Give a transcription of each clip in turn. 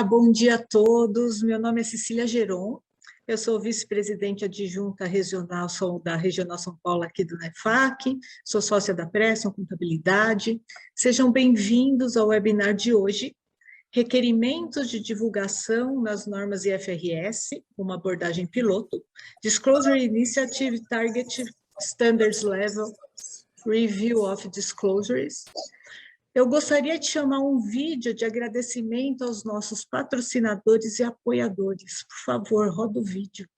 Olá, bom dia a todos. Meu nome é Cecília Geron, eu sou vice-presidente adjunta regional, sou da Regional São Paulo aqui do NEFAC, sou sócia da Preston Contabilidade. Sejam bem-vindos ao webinar de hoje, Requerimentos de divulgação nas normas IFRS, uma abordagem piloto, Disclosure Initiative Target Standards Level, Review of Disclosures. Eu gostaria de chamar um vídeo de agradecimento aos nossos patrocinadores e apoiadores. Por favor, roda o vídeo.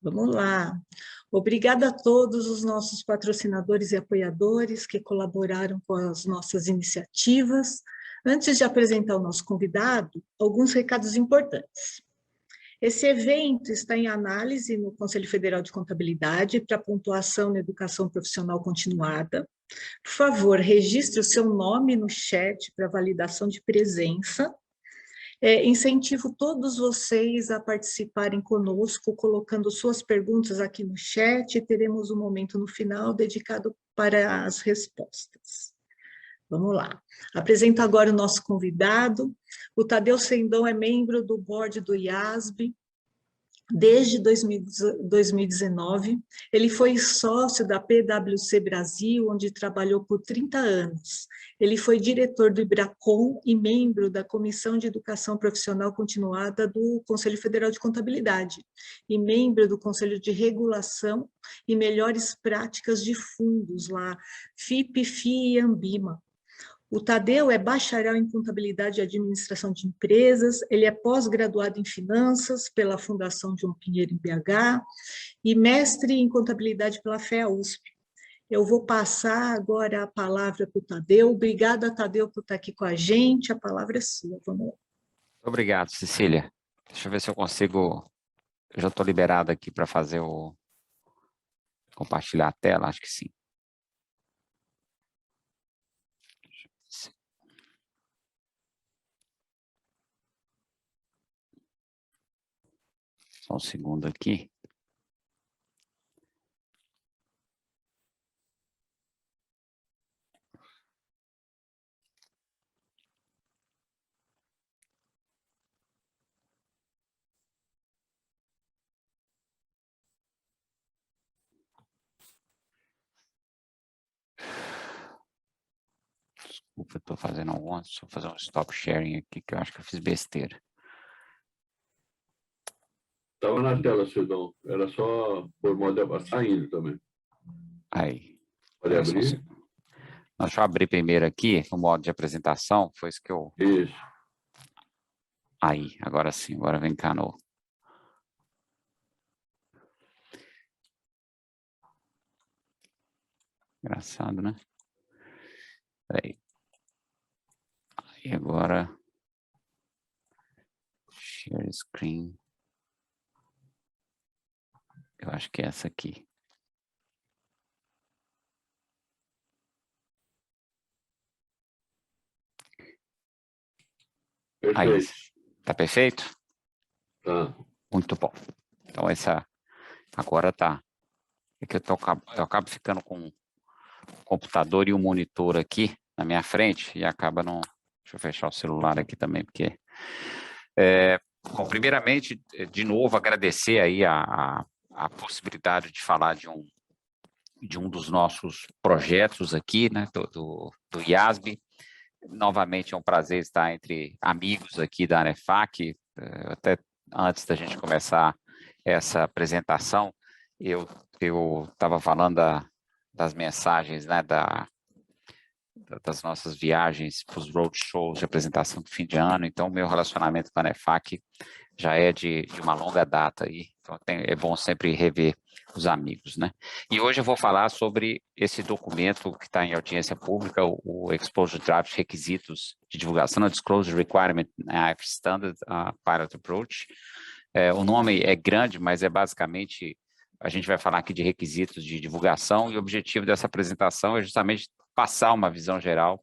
Vamos lá. Obrigada a todos os nossos patrocinadores e apoiadores que colaboraram com as nossas iniciativas. Antes de apresentar o nosso convidado, alguns recados importantes. Esse evento está em análise no Conselho Federal de Contabilidade para pontuação na educação profissional continuada. Por favor, registre o seu nome no chat para validação de presença. Incentivo todos vocês a participarem conosco, colocando suas perguntas aqui no chat, e teremos um momento no final dedicado para as respostas. Vamos lá. Apresento agora o nosso convidado. O Tadeu Sendon é membro do board do IASB desde 2019. Ele foi sócio da PwC Brasil, onde trabalhou por 30 anos. Ele foi diretor do IBRACON e membro da Comissão de Educação Profissional Continuada do Conselho Federal de Contabilidade, e membro do Conselho de Regulação e Melhores Práticas de Fundos, lá, FIP, FI e Ambima. O Tadeu é bacharel em Contabilidade e Administração de Empresas, ele é pós-graduado em Finanças pela Fundação João Pinheiro em BH e mestre em Contabilidade pela FEA-USP. Eu vou passar agora a palavra para o Tadeu. Obrigada, Tadeu, por estar aqui com a gente. A palavra é sua. Vamos lá. Obrigado, Cecília. Deixa eu ver se eu consigo... Eu já estou liberado aqui para fazer o... compartilhar a tela, acho que sim. Só um segundo aqui. Desculpa, eu estou fazendo alguma... Deixa eu fazer um stop sharing aqui, que eu acho que eu fiz besteira. Estava na tela, Sidão. Era só por modo de saindo também. Aí. Pode abrir? Deixa eu abrir primeiro aqui o modo de apresentação. Foi isso que eu... Isso. Aí, agora sim. Agora vem cá no... Engraçado, né? Peraí. Aí agora... Share screen. Eu acho que é essa aqui. Perfeito. Aí, tá perfeito? Tá. Muito bom. Então, essa agora tá. É que eu acabo ficando com o computador e o monitor aqui na minha frente e acaba não... Deixa eu fechar o celular aqui também, porque... Bom, primeiramente, de novo, agradecer aí a possibilidade de falar de um dos nossos projetos aqui, né, do IASB. Novamente, é um prazer estar entre amigos aqui da NEFAC. Até antes da gente começar essa apresentação, eu estava falando das mensagens, né, das nossas viagens para os roadshows de apresentação do fim de ano. Então, o meu relacionamento com a NEFAC já é de uma longa data aí, então é bom sempre rever os amigos, né? E hoje eu vou falar sobre esse documento que está em audiência pública, o Exposure Draft Requisitos de Divulgação, a Disclosure Requirement Act Standard Pilot Approach. O nome é grande, mas é basicamente, a gente vai falar aqui de requisitos de divulgação, e o objetivo dessa apresentação é justamente passar uma visão geral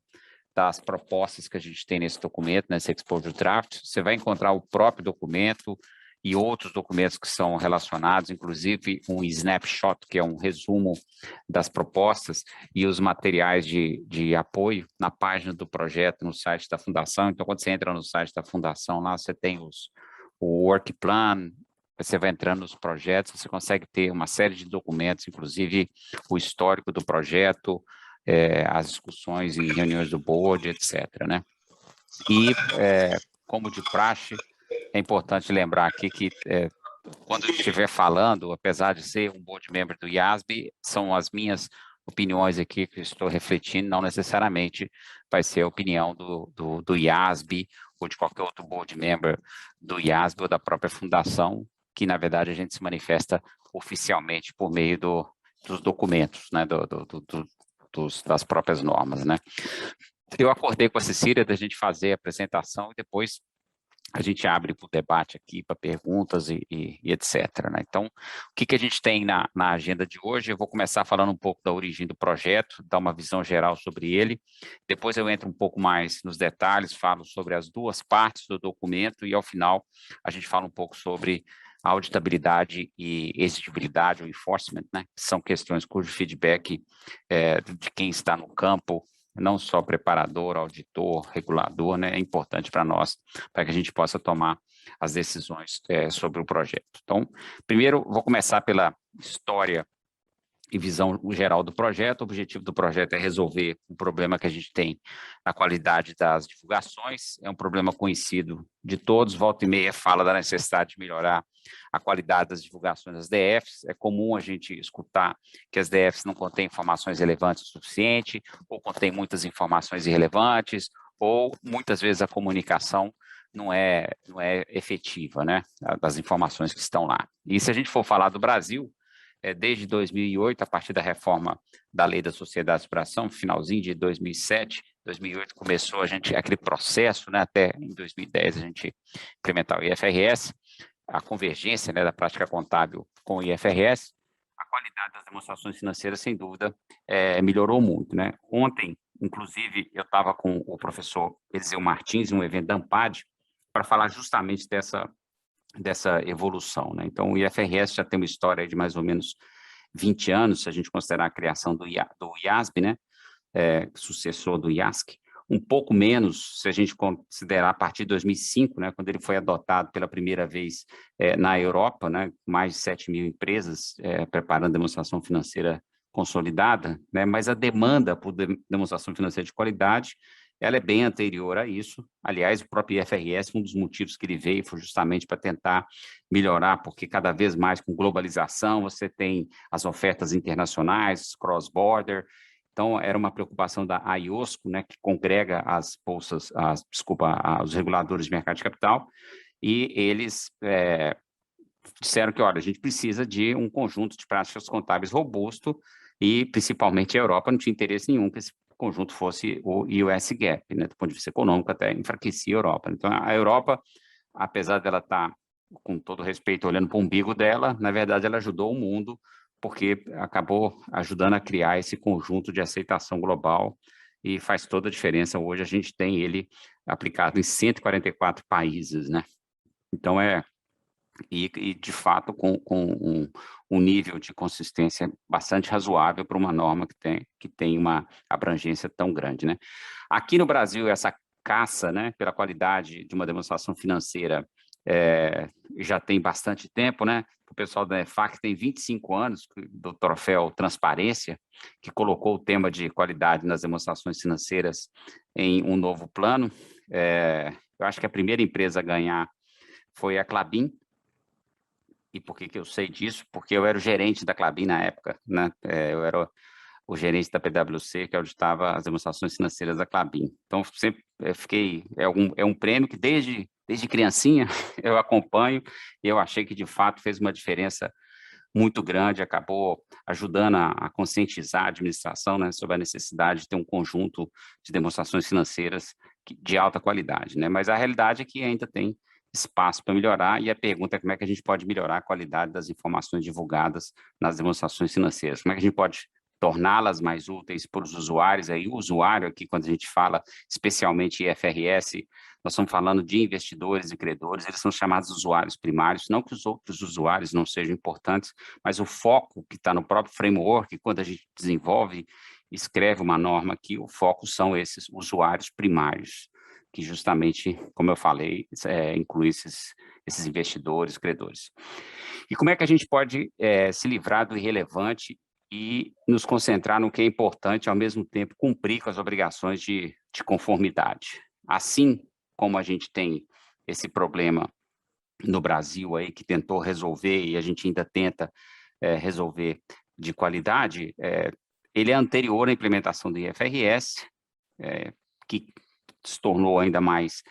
das propostas que a gente tem nesse documento, nesse Exposure Draft. Você vai encontrar o próprio documento e outros documentos que são relacionados, inclusive um snapshot, que é um resumo das propostas, e os materiais de apoio na página do projeto, no site da Fundação. Então, quando você entra no site da Fundação, lá você tem o work plan, você vai entrando nos projetos, você consegue ter uma série de documentos, inclusive o histórico do projeto, as discussões em reuniões do board, etc., né? E, como de praxe, é importante lembrar aqui que, quando eu estiver falando, apesar de ser um board member do IASB, são as minhas opiniões aqui que eu estou refletindo, não necessariamente vai ser a opinião do IASB ou de qualquer outro board member do IASB ou da própria fundação, que, na verdade, a gente se manifesta oficialmente por meio dos documentos, né, das próprias normas, né? Eu acordei com a Cecília da gente fazer a apresentação e depois a gente abre para o debate aqui, para perguntas e etc., né? Então, o que a gente tem na agenda de hoje? Eu vou começar falando um pouco da origem do projeto, dar uma visão geral sobre ele, depois eu entro um pouco mais nos detalhes, falo sobre as duas partes do documento e, ao final, a gente fala um pouco sobre a auditabilidade e exigibilidade, o enforcement, né? Que são questões cujo feedback de quem está no campo, não só preparador, auditor, regulador, né, é importante para nós, para que a gente possa tomar as decisões sobre o projeto. Então, primeiro, vou começar pela história e visão geral do projeto. O objetivo do projeto é resolver um problema que a gente tem na qualidade das divulgações. É um problema conhecido de todos, volta e meia fala da necessidade de melhorar a qualidade das divulgações das DFs. É comum a gente escutar que as DFs não contêm informações relevantes o suficiente, ou contêm muitas informações irrelevantes, ou muitas vezes a comunicação não é efetiva, né, das informações que estão lá. E se a gente for falar do Brasil, desde 2008, a partir da reforma da Lei da Sociedade de Exploração, finalzinho de 2007, 2008 começou aquele processo, né, até em 2010 a gente implementar o IFRS, a convergência, né, da prática contábil com o IFRS, a qualidade das demonstrações financeiras, sem dúvida, melhorou muito, né? Ontem, inclusive, eu estava com o professor Eliseu Martins, em um evento da ANPAD, para falar justamente dessa evolução, né? Então, o IFRS já tem uma história de mais ou menos 20 anos, se a gente considerar a criação do IASB, né? Sucessor do IASC, um pouco menos se a gente considerar a partir de 2005, né, quando ele foi adotado pela primeira vez na Europa, né, mais de 7 mil empresas preparando demonstração financeira consolidada, né, mas a demanda por demonstração financeira de qualidade, ela é bem anterior a isso. Aliás, o próprio IFRS, um dos motivos que ele veio foi justamente para tentar melhorar, porque cada vez mais com globalização, você tem as ofertas internacionais, cross-border. Então, era uma preocupação da IOSCO, né, que congrega as bolsas, os reguladores de mercado de capital, e eles disseram que, olha, a gente precisa de um conjunto de práticas contábeis robusto, e principalmente a Europa não tinha interesse nenhum que esse conjunto fosse o US GAAP, né, do ponto de vista econômico, até enfraquecia a Europa. Então, a Europa, apesar dela estar, com todo respeito, olhando para o umbigo dela, na verdade, ela ajudou o mundo, porque acabou ajudando a criar esse conjunto de aceitação global, e faz toda a diferença. Hoje a gente tem ele aplicado em 144 países, né? Então, e de fato, com um nível de consistência bastante razoável para uma norma que tem uma abrangência tão grande, né? Aqui no Brasil, essa caça, né, pela qualidade de uma demonstração financeira já tem bastante tempo, né? O pessoal da EFAC tem 25 anos do troféu Transparência, que colocou o tema de qualidade nas demonstrações financeiras em um novo plano. Eu acho que a primeira empresa a ganhar foi a Klabin. E por que eu sei disso? Porque eu era o gerente da Klabin na época, né? Eu era o gerente da PwC, que auditava as demonstrações financeiras da Klabin. Então, sempre fiquei... É um prêmio que, desde desde criancinha, eu acompanho, e eu achei que, de fato, fez uma diferença muito grande, acabou ajudando a conscientizar a administração, né, sobre a necessidade de ter um conjunto de demonstrações financeiras de alta qualidade, né? Mas a realidade é que ainda tem espaço para melhorar, e a pergunta é como é que a gente pode melhorar a qualidade das informações divulgadas nas demonstrações financeiras, como é que a gente pode torná-las mais úteis para os usuários. Aí o usuário aqui, quando a gente fala especialmente IFRS, nós estamos falando de investidores e credores, eles são chamados usuários primários, não que os outros usuários não sejam importantes, mas o foco que está no próprio framework, quando a gente desenvolve, escreve uma norma aqui, o foco são esses usuários primários, que justamente, como eu falei, inclui esses investidores, credores. E como é que a gente pode se livrar do irrelevante e nos concentrar no que é importante, ao mesmo tempo cumprir com as obrigações de conformidade? Assim como a gente tem esse problema no Brasil aí, que tentou resolver, e a gente ainda tenta resolver de qualidade, ele é anterior à implementação do IFRS, que se tornou ainda mais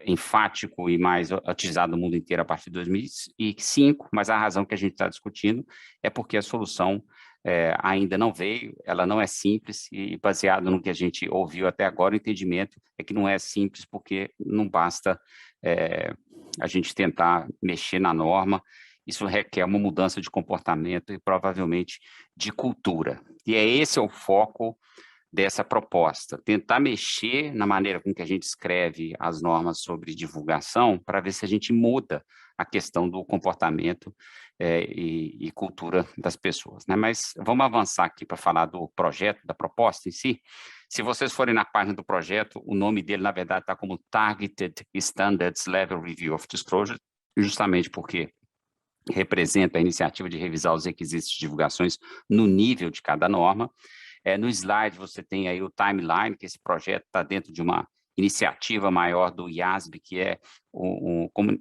enfático e mais utilizado no mundo inteiro a partir de 2005, mas a razão que a gente está discutindo é porque a solução ainda não veio, ela não é simples, e baseado no que a gente ouviu até agora, o entendimento é que não é simples porque não basta a gente tentar mexer na norma, isso requer uma mudança de comportamento e provavelmente de cultura. E esse é o foco dessa proposta, tentar mexer na maneira com que a gente escreve as normas sobre divulgação para ver se a gente muda a questão do comportamento e cultura das pessoas, né? Mas vamos avançar aqui para falar do projeto, da proposta em si. Se vocês forem na página do projeto, o nome dele, na verdade, está como Targeted Standards Level Review of Disclosure, justamente porque representa a iniciativa de revisar os requisitos de divulgações no nível de cada norma. No slide você tem aí o timeline, que esse projeto está dentro de uma iniciativa maior do IASB, que é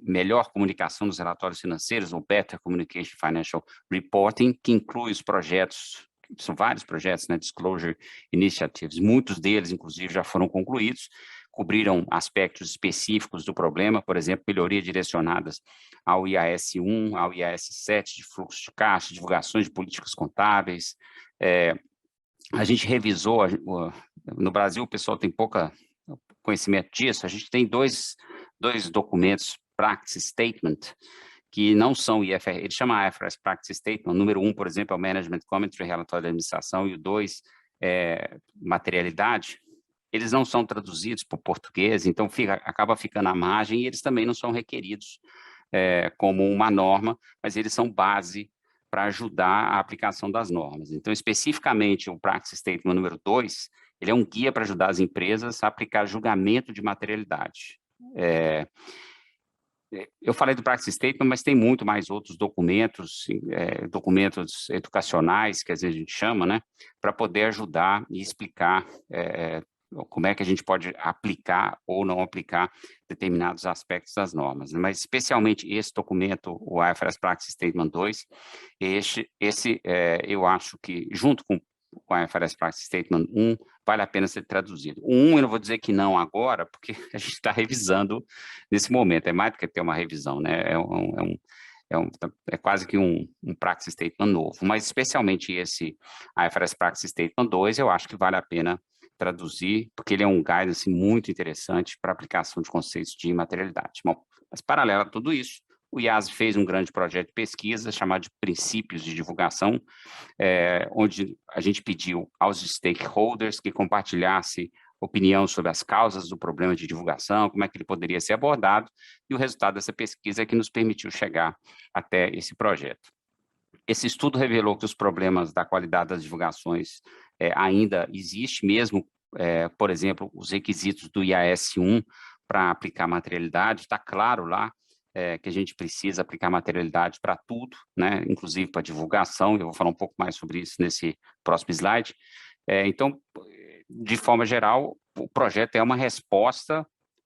melhor comunicação dos relatórios financeiros, ou Better Communication Financial Reporting, que inclui os projetos, são vários projetos, né, Disclosure Initiatives, muitos deles, inclusive, já foram concluídos, cobriram aspectos específicos do problema, por exemplo, melhorias direcionadas ao IAS 1, ao IAS 7, de fluxo de caixa, divulgações de políticas contábeis. A gente revisou, no Brasil o pessoal tem pouco conhecimento disso, a gente tem dois documentos, Practice Statement, que não são IFRS, ele chama IFRS Practice Statement, o número 1, por exemplo, é o Management Commentary, relatório da administração, e o 2 é materialidade. Eles não são traduzidos para o português, então acaba ficando à margem, e eles também não são requeridos como uma norma, mas eles são base para ajudar a aplicação das normas. Então, especificamente, o Practice Statement número 2, ele é um guia para ajudar as empresas a aplicar julgamento de materialidade. Eu falei do Practice Statement, mas tem muito mais outros documentos, documentos educacionais, que às vezes a gente chama, né, para poder ajudar e explicar como é que a gente pode aplicar ou não aplicar determinados aspectos das normas. Mas, especialmente, esse documento, o IFRS Practice Statement 2, eu acho que, junto com o IFRS Practice Statement 1, vale a pena ser traduzido. O 1, eu não vou dizer que não agora, porque a gente está revisando nesse momento, é mais do que ter uma revisão, né? É quase que um Practice Statement novo, mas especialmente esse IFRS Practice Statement 2, eu acho que vale a pena traduzir, porque ele é um guide assim, muito interessante para a aplicação de conceitos de materialidade. Bom, mas paralelo a tudo isso, o IASB fez um grande projeto de pesquisa chamado de Princípios de Divulgação, onde a gente pediu aos stakeholders que compartilhasse opinião sobre as causas do problema de divulgação, como é que ele poderia ser abordado, e o resultado dessa pesquisa é que nos permitiu chegar até esse projeto. Esse estudo revelou que os problemas da qualidade das divulgações ainda existem, mesmo, por exemplo, os requisitos do IAS 1 para aplicar materialidade, está claro lá que a gente precisa aplicar materialidade para tudo, né, inclusive para divulgação, eu vou falar um pouco mais sobre isso nesse próximo slide. Então, de forma geral, o projeto é uma resposta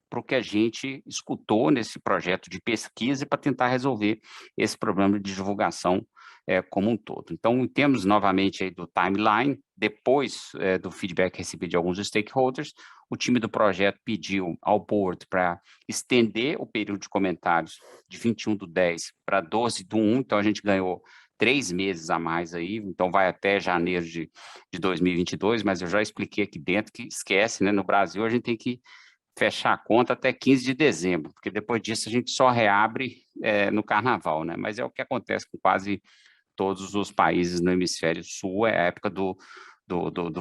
para o que a gente escutou nesse projeto de pesquisa para tentar resolver esse problema de divulgação como um todo. Então, temos novamente aí do timeline, depois do feedback recebido de alguns stakeholders, o time do projeto pediu ao board para estender o período de comentários de 21/10 para 12/1, então a gente ganhou 3 meses a mais aí, então vai até janeiro de 2022, mas eu já expliquei aqui dentro que esquece, né? No Brasil a gente tem que fechar a conta até 15 de dezembro, porque depois disso a gente só reabre no carnaval, né? Mas é o que acontece com quase todos os países no hemisfério sul, é a época do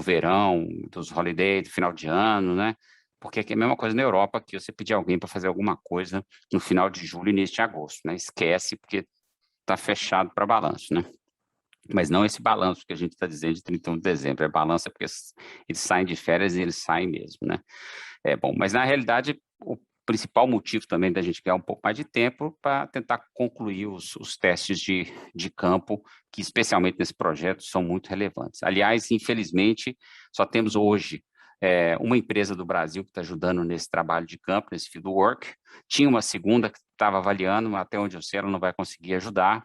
verão, dos holidays, do final de ano, né? Porque aqui é a mesma coisa na Europa, que você pedir alguém para fazer alguma coisa no final de julho, início de agosto, né? Esquece, porque está fechado para balanço, né? Mas não esse balanço que a gente está dizendo de 31 de dezembro, é balanço porque eles saem de férias e eles saem mesmo, né? Bom, mas na realidade o principal motivo também da gente ganhar um pouco mais de tempo para tentar concluir os testes de campo, que especialmente nesse projeto são muito relevantes. Aliás, infelizmente, só temos hoje uma empresa do Brasil que está ajudando nesse trabalho de campo, nesse fieldwork. Tinha uma segunda que estava avaliando, até onde eu sei ela não vai conseguir ajudar,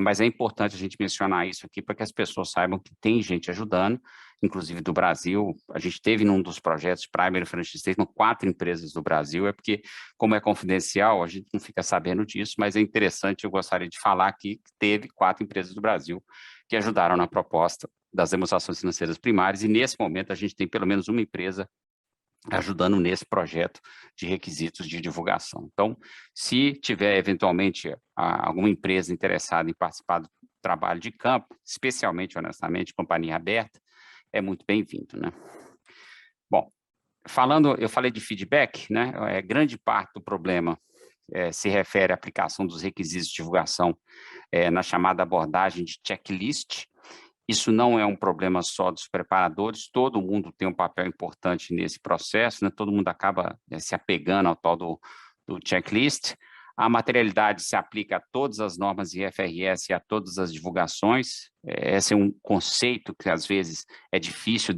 mas é importante a gente mencionar isso aqui para que as pessoas saibam que tem gente ajudando, inclusive do Brasil. A gente teve num dos projetos Primary Franchise Statement 4 empresas do Brasil, porque como é confidencial, a gente não fica sabendo disso, mas é interessante, eu gostaria de falar aqui que teve 4 empresas do Brasil que ajudaram na proposta das demonstrações financeiras primárias, e nesse momento a gente tem pelo menos uma empresa ajudando nesse projeto de requisitos de divulgação. Então, se tiver eventualmente alguma empresa interessada em participar do trabalho de campo, especialmente, honestamente, companhia aberta, é muito bem-vindo, né? Bom, eu falei de feedback, né? Grande parte do problema se refere à aplicação dos requisitos de divulgação na chamada abordagem de checklist. Isso não é um problema só dos preparadores, todo mundo tem um papel importante nesse processo, né? Todo mundo acaba se apegando ao tal do checklist. A materialidade se aplica a todas as normas IFRS e a todas as divulgações. Esse é um conceito que, às vezes, é difícil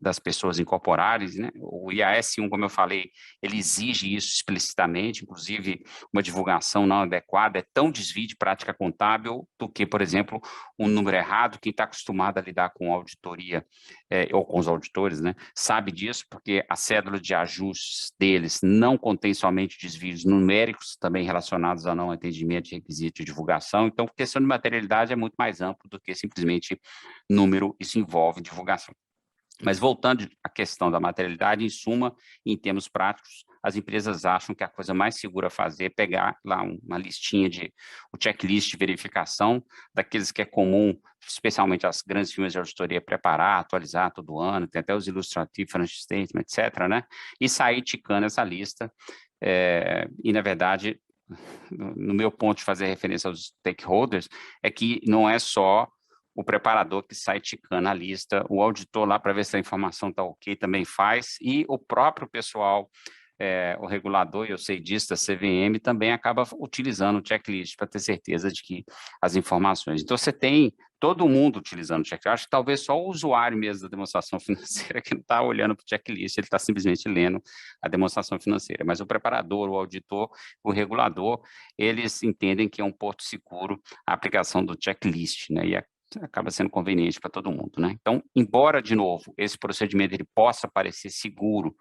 das pessoas incorporarem, né? O IAS 1, como eu falei, ele exige isso explicitamente, inclusive uma divulgação não adequada é tão desvio de prática contábil do que, por exemplo, um número errado. Quem está acostumado a lidar com auditoria ou com os auditores, né, sabe disso, porque a cédula de ajustes deles não contém somente desvios numéricos, também relacionados ao não atendimento de requisito de divulgação. Então, a questão de materialidade é muito mais amplo do que simplesmente número, isso envolve divulgação. Mas voltando à questão da materialidade, em suma, em termos práticos, as empresas acham que a coisa mais segura a fazer é pegar lá uma listinha o checklist de verificação, daqueles que é comum, especialmente as grandes firmas de auditoria, preparar, atualizar todo ano, tem até os Illustrative Financial Statement, etc., né? E sair ticando essa lista. E, na verdade, no meu ponto de fazer referência aos stakeholders, é que não é só o preparador que sai ticando a lista, o auditor lá para ver se a informação está ok também faz, e o próprio pessoal, o regulador, eu sei disso, da CVM, também acaba utilizando o checklist para ter certeza de que as informações. Então, você tem todo mundo utilizando o checklist. Acho que talvez só o usuário mesmo da demonstração financeira que não está olhando para o checklist, ele está simplesmente lendo a demonstração financeira. Mas o preparador, o auditor, o regulador, eles entendem que é um porto seguro a aplicação do checklist, né? E acaba sendo conveniente para todo mundo, né? Então, embora, de novo, esse procedimento ele possa parecer seguro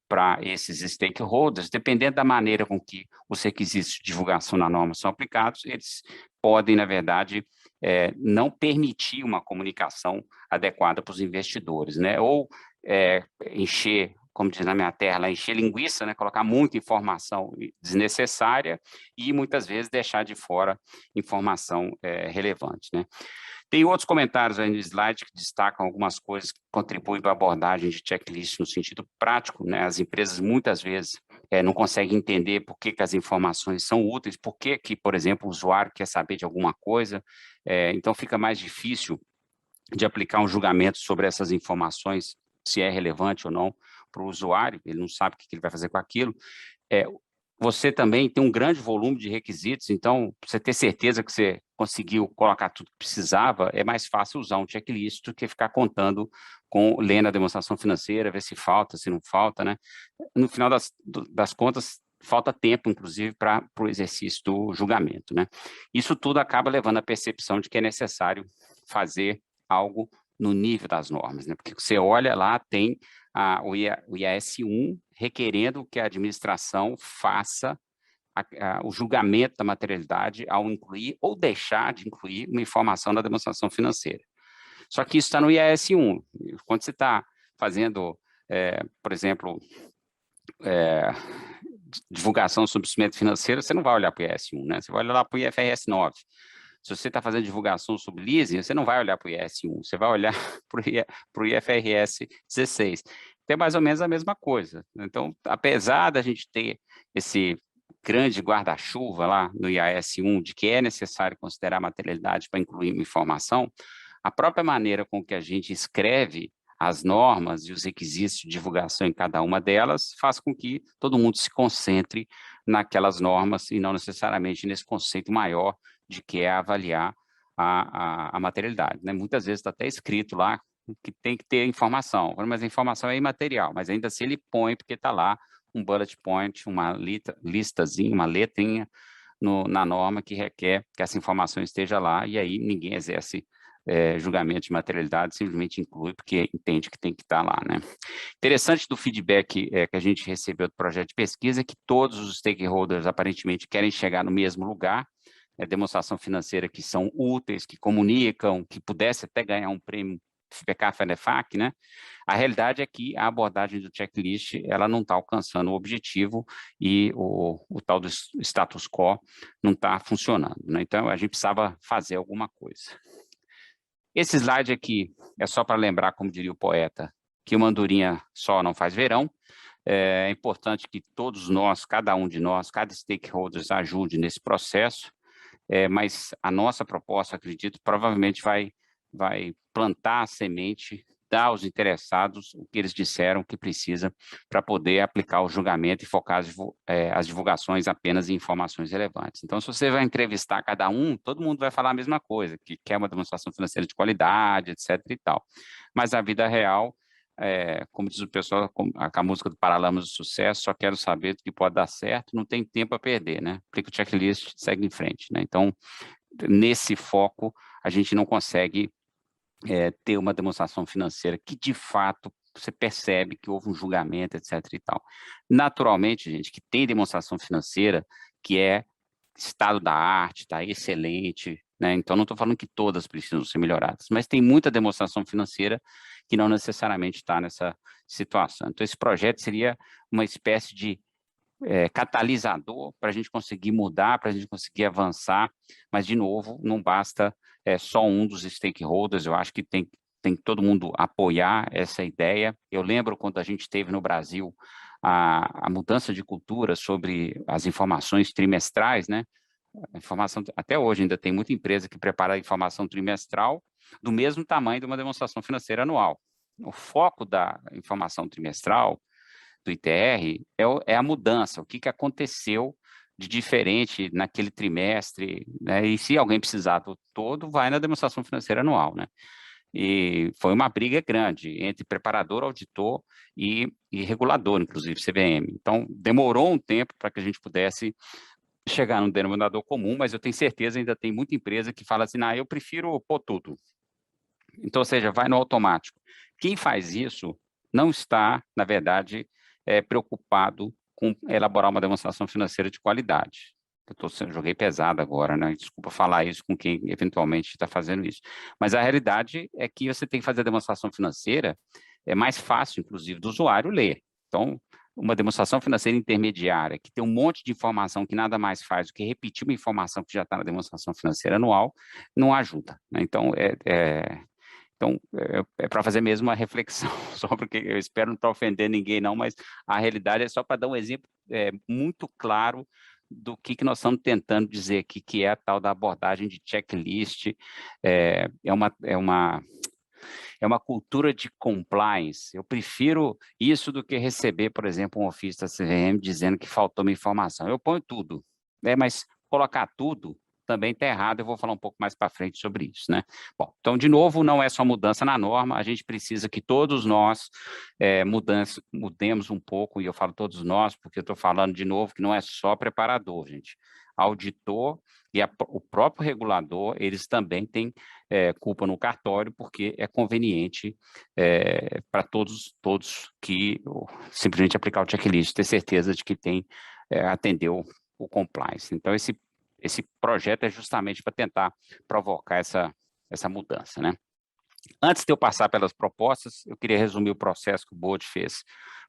para esses stakeholders, dependendo da maneira com que os requisitos de divulgação na norma são aplicados, eles podem, na verdade, não permitir uma comunicação adequada para os investidores, né? Ou encher, como diz na minha terra, encher linguiça, né? Colocar muita informação desnecessária e, muitas vezes, deixar de fora informação relevante, né? Tem outros comentários aí no slide que destacam algumas coisas que contribuem para a abordagem de checklist no sentido prático, né? As empresas muitas vezes não conseguem entender por que as informações são úteis, por que, por exemplo, o usuário quer saber de alguma coisa, então fica mais difícil de aplicar um julgamento sobre essas informações, se é relevante ou não para o usuário, ele não sabe o que ele vai fazer com aquilo. Você também tem um grande volume de requisitos, então, você ter certeza que você conseguiu colocar tudo que precisava, é mais fácil usar um checklist do que ficar contando, lendo a demonstração financeira, ver se falta, se não falta, né? No final das contas, falta tempo, inclusive, para o exercício do julgamento, né? Isso tudo acaba levando à percepção de que é necessário fazer algo no nível das normas, né? Porque você olha lá, tem o IAS 1 requerendo que a administração faça o julgamento da materialidade ao incluir ou deixar de incluir uma informação da demonstração financeira. Só que isso está no IAS 1. Quando você está fazendo, por exemplo, divulgação sobre instrumento financeiro, você não vai olhar para o IAS 1, né? Você vai olhar lá para o IFRS 9. Se você está fazendo divulgação sobre leasing, você não vai olhar para o IAS 1, você vai olhar para o IFRS 16. Então, é mais ou menos a mesma coisa. Então, apesar da gente ter esse grande guarda-chuva lá no IAS 1, de que é necessário considerar a materialidade para incluir uma informação, a própria maneira com que a gente escreve as normas e os requisitos de divulgação em cada uma delas faz com que todo mundo se concentre naquelas normas e não necessariamente nesse conceito maior de que é avaliar a materialidade, né? Muitas vezes está até escrito lá que tem que ter informação, mas a informação é imaterial, mas ainda assim ele põe, porque está lá um bullet point, uma listazinha, uma letrinha na norma que requer que essa informação esteja lá, e aí ninguém exerce julgamento de materialidade, simplesmente inclui porque entende que tem que estar lá, né? Interessante do feedback que a gente recebeu do projeto de pesquisa é que todos os stakeholders aparentemente querem chegar no mesmo lugar, demonstração financeira que são úteis, que comunicam, que pudesse até ganhar um prêmio FPK-FENEFAC, né? A realidade é que a abordagem do checklist, ela não está alcançando o objetivo e o tal do status quo não está funcionando, né? Então, a gente precisava fazer alguma coisa. Esse slide aqui é só para lembrar, como diria o poeta, que uma andorinha só não faz verão. É importante que todos nós, cada um de nós, cada stakeholder ajude nesse processo, mas a nossa proposta, acredito, provavelmente vai plantar a semente, dar aos interessados o que eles disseram que precisa para poder aplicar o julgamento e focar as divulgações apenas em informações relevantes. Então, se você vai entrevistar cada um, todo mundo vai falar a mesma coisa, que quer uma demonstração financeira de qualidade, etc. e tal. Mas a vida real, como diz o pessoal, a música do Paralamas do Sucesso, só quero saber do que pode dar certo, não tem tempo a perder, né? Aplica o checklist, segue em frente, né? Então, nesse foco, a gente não consegue ter uma demonstração financeira que, de fato, você percebe que houve um julgamento, etc. e tal. Naturalmente, gente, que tem demonstração financeira que é estado da arte, está excelente, né? Então, não estou falando que todas precisam ser melhoradas, mas tem muita demonstração financeira que não necessariamente está nessa situação. Então, esse projeto seria uma espécie de catalisador para a gente conseguir mudar, para a gente conseguir avançar, mas, de novo, não basta só um dos stakeholders, eu acho que tem que todo mundo apoiar essa ideia. Eu lembro quando a gente teve no Brasil a mudança de cultura sobre as informações trimestrais, né? A informação, até hoje ainda tem muita empresa que prepara a informação trimestral do mesmo tamanho de uma demonstração financeira anual. O foco da informação trimestral do ITR é a mudança, o que aconteceu de diferente naquele trimestre, né? E se alguém precisar do todo, vai na demonstração financeira anual, né? E foi uma briga grande entre preparador, auditor e regulador, inclusive CVM. Então, demorou um tempo para que a gente pudesse chegar num denominador comum, mas eu tenho certeza ainda tem muita empresa que fala assim, eu prefiro pôr tudo. Então, ou seja, vai no automático. Quem faz isso não está, na verdade, preocupado com elaborar uma demonstração financeira de qualidade. Joguei pesado agora, né? Desculpa falar isso com quem eventualmente está fazendo isso. Mas a realidade é que você tem que fazer a demonstração financeira, é mais fácil, inclusive, do usuário ler. Então, uma demonstração financeira intermediária, que tem um monte de informação que nada mais faz do que repetir uma informação que já está na demonstração financeira anual, não ajuda, né? Então, é para fazer mesmo uma reflexão, só porque eu espero não estar ofendendo ninguém não, mas a realidade é só para dar um exemplo muito claro do que nós estamos tentando dizer aqui, que é a tal da abordagem de checklist, é uma cultura de compliance. Eu prefiro isso do que receber, por exemplo, um ofício da CVM dizendo que faltou uma informação. Eu ponho tudo, mas colocar tudo também está errado, eu vou falar um pouco mais para frente sobre isso, né? Bom, então, de novo, não é só mudança na norma, a gente precisa que todos nós mudemos um pouco, e eu falo todos nós, porque eu estou falando de novo que não é só preparador, gente. auditor e o próprio regulador, eles também têm culpa no cartório, porque é conveniente para todos que simplesmente aplicar o checklist, ter certeza de que atendeu o compliance. Então, esse projeto é justamente para tentar provocar essa mudança, né? Antes de eu passar pelas propostas, eu queria resumir o processo que o Board fez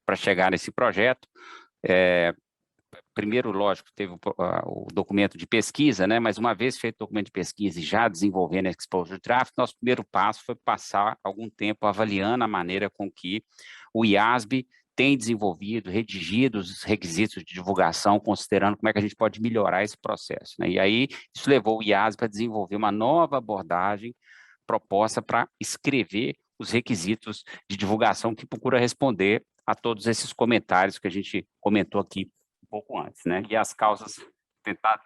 para chegar nesse projeto. Primeiro, lógico, teve o documento de pesquisa, né? Mas uma vez feito o documento de pesquisa e já desenvolvendo a Exposure Draft, nosso primeiro passo foi passar algum tempo avaliando a maneira com que o IASB tem desenvolvido, redigido os requisitos de divulgação, considerando como é que a gente pode melhorar esse processo, né? E aí, isso levou o IASB a desenvolver uma nova abordagem proposta para escrever os requisitos de divulgação que procura responder a todos esses comentários que a gente comentou aqui um pouco antes, né? E as causas, tentar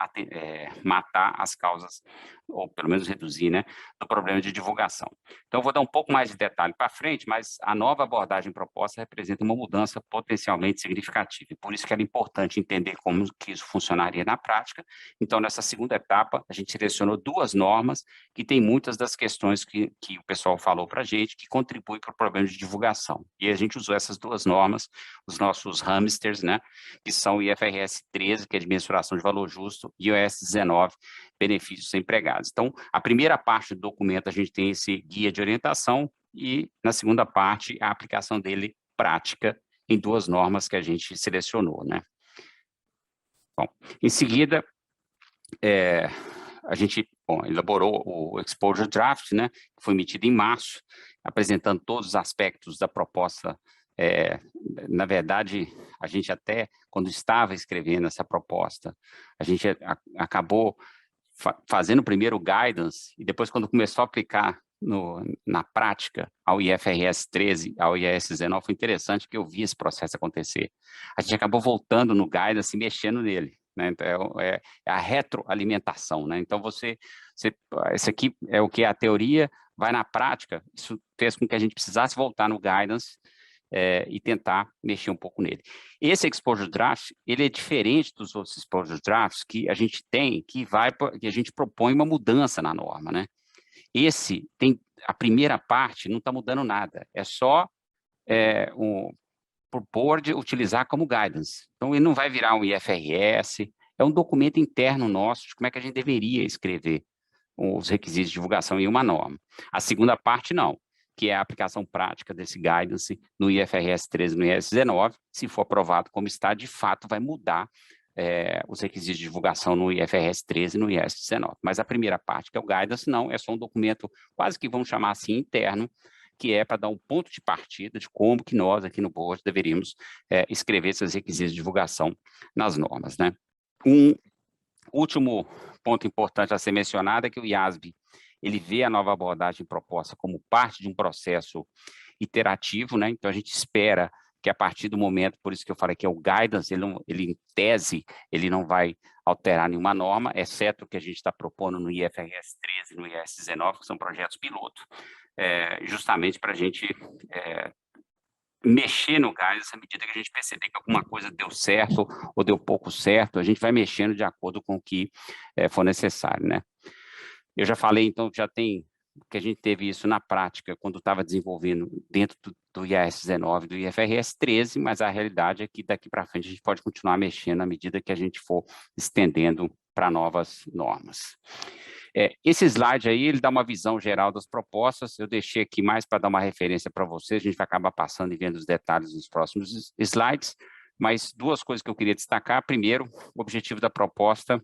matar as causas, ou pelo menos reduzir, né, do problema de divulgação. Então, eu vou dar um pouco mais de detalhe para frente, mas a nova abordagem proposta representa uma mudança potencialmente significativa, e por isso que era importante entender como que isso funcionaria na prática. Então, nessa segunda etapa, a gente selecionou 2 normas que têm muitas das questões que o pessoal falou para a gente, que contribuem para o problema de divulgação. E a gente usou essas 2 normas, os nossos hamsters, né, que são o IFRS 13, que é de mensuração de valor justo, e o IAS 19, benefícios empregados. Então, a primeira parte do documento, a gente tem esse guia de orientação, e na segunda parte, a aplicação dele prática em 2 normas que a gente selecionou, né? Bom, em seguida, a gente elaborou o Exposure Draft, né, que foi emitido em março, apresentando todos os aspectos da proposta. Na verdade, a gente até, quando estava escrevendo essa proposta, a gente acabou fazendo primeiro o guidance, e depois, quando começou a aplicar na prática ao IFRS 13, ao IAS 19, foi interessante que eu vi esse processo acontecer. A gente acabou voltando no guidance e mexendo nele, né? Então, é a retroalimentação, né? Então, esse aqui é o que é a teoria, vai na prática, isso fez com que a gente precisasse voltar no guidance e tentar mexer um pouco nele. Esse Exposure Draft, ele é diferente dos outros Exposure Drafts que a gente tem, que a gente propõe uma mudança na norma, né? Esse tem, a primeira parte não está mudando nada, é só por board utilizar como guidance. Então, ele não vai virar um IFRS, é um documento interno nosso de como é que a gente deveria escrever os requisitos de divulgação em uma norma. A segunda parte, não, que é a aplicação prática desse guidance no IFRS 13 e no IAS 19, se for aprovado como está, de fato vai mudar os requisitos de divulgação no IFRS 13 e no IAS 19. Mas a primeira parte, que é o guidance, não, é só um documento quase que vamos chamar assim interno, que é para dar um ponto de partida de como que nós aqui no board deveríamos escrever esses requisitos de divulgação nas normas, né? Um último ponto importante a ser mencionado é que o IASB, ele vê a nova abordagem proposta como parte de um processo iterativo, né? Então, a gente espera que a partir do momento, por isso que eu falei que é o guidance, ele em tese, ele não vai alterar nenhuma norma, exceto o que a gente está propondo no IFRS 13 e no IAS 19, que são projetos piloto, justamente para a gente mexer no guidance à medida que a gente perceber que alguma coisa deu certo ou deu pouco certo, a gente vai mexendo de acordo com o que for necessário, né? Eu já falei, então, que a gente teve isso na prática quando estava desenvolvendo dentro do IAS 19 do IFRS 13, mas a realidade é que daqui para frente a gente pode continuar mexendo à medida que a gente for estendendo para novas normas. Esse slide aí, ele dá uma visão geral das propostas, eu deixei aqui mais para dar uma referência para vocês, a gente vai acabar passando e vendo os detalhes nos próximos slides, mas 2 coisas que eu queria destacar. Primeiro, o objetivo da proposta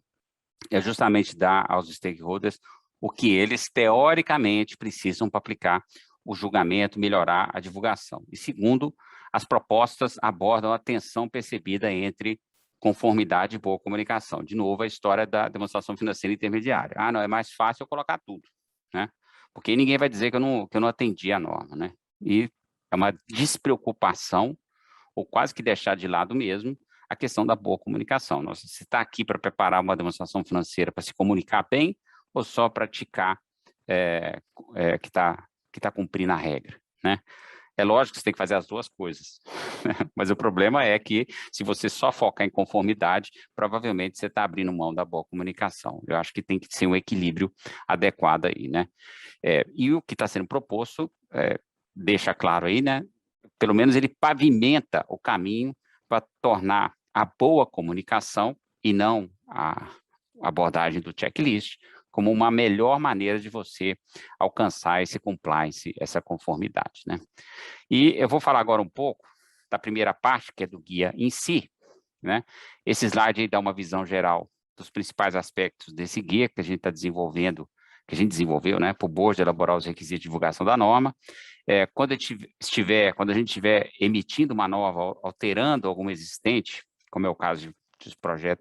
é justamente dar aos stakeholders o que eles, teoricamente, precisam para aplicar o julgamento, melhorar a divulgação. E segundo, as propostas abordam a tensão percebida entre conformidade e boa comunicação. De novo, a história da demonstração financeira intermediária. Não, é mais fácil eu colocar tudo, né? Porque ninguém vai dizer que eu não atendi a norma, né? E é uma despreocupação, ou quase que deixar de lado mesmo, a questão da boa comunicação. Você está aqui para preparar uma demonstração financeira para se comunicar bem ou só praticar que está cumprindo a regra, né? É lógico que você tem que fazer as duas coisas, mas o problema é que se você só focar em conformidade, provavelmente você está abrindo mão da boa comunicação. Eu acho que tem que ser um equilíbrio adequado aí, né? E o que está sendo proposto, deixa claro aí, né? Pelo menos ele pavimenta o caminho para tornar a boa comunicação e não a abordagem do checklist como uma melhor maneira de você alcançar esse compliance, essa conformidade, né? E eu vou falar agora um pouco da primeira parte, que é do guia em si, né? Esse slide aí dá uma visão geral dos principais aspectos desse guia que a gente está desenvolvendo, que a gente desenvolveu, né, para o board elaborar os requisitos de divulgação da norma. Quando a gente estiver emitindo uma nova, alterando alguma existente, como é o caso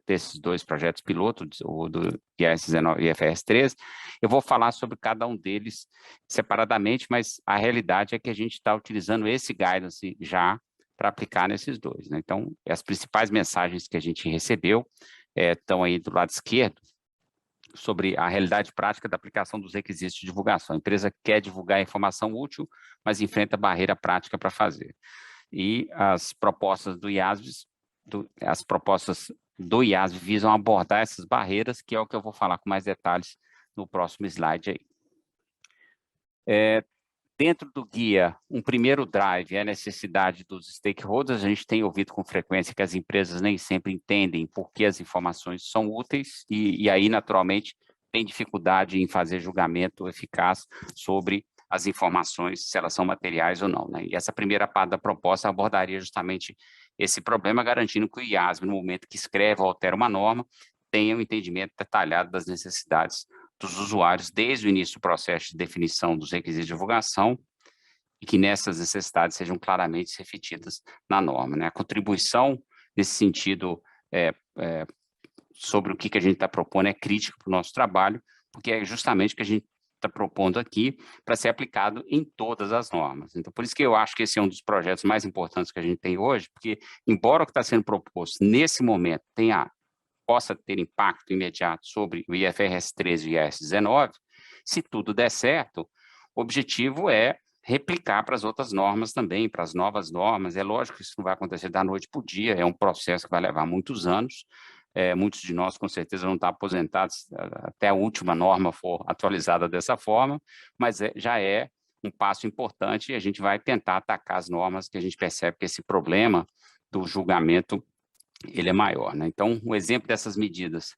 desses 2 projetos pilotos, o do IAS 19 e IFRS 13, eu vou falar sobre cada um deles separadamente, mas a realidade é que a gente está utilizando esse guidance já para aplicar nesses 2, né? Então, as principais mensagens que a gente recebeu estão aí do lado esquerdo, sobre a realidade prática da aplicação dos requisitos de divulgação. A empresa quer divulgar informação útil, mas enfrenta barreira prática para fazer. E as propostas do IASB, visam abordar essas barreiras, que é o que eu vou falar com mais detalhes no próximo slide aí. Dentro do guia, um primeiro drive é a necessidade dos stakeholders. A gente tem ouvido com frequência que as empresas nem sempre entendem por que as informações são úteis e aí, naturalmente, tem dificuldade em fazer julgamento eficaz sobre as informações, se elas são materiais ou não, né? E essa primeira parte da proposta abordaria justamente esse problema, garantindo que o IASB, no momento que escreve ou altera uma norma, tenha um entendimento detalhado das necessidades dos usuários desde o início do processo de definição dos requisitos de divulgação e que nessas necessidades sejam claramente refletidas na norma, né? A contribuição nesse sentido sobre o que a gente está propondo é crítica para o nosso trabalho, porque é justamente o que a gente está propondo aqui para ser aplicado em todas as normas. Então, por isso que eu acho que esse é um dos projetos mais importantes que a gente tem hoje, porque embora o que está sendo proposto nesse momento possa ter impacto imediato sobre o IFRS 13 e o IAS 19, se tudo der certo, o objetivo é replicar para as outras normas também, para as novas normas. É lógico que isso não vai acontecer da noite para o dia, é um processo que vai levar muitos anos. Muitos de nós, com certeza, vão estar aposentados até a última norma for atualizada dessa forma, mas já é um passo importante e a gente vai tentar atacar as normas que a gente percebe que esse problema do julgamento ele é maior, né? Então, um exemplo dessas medidas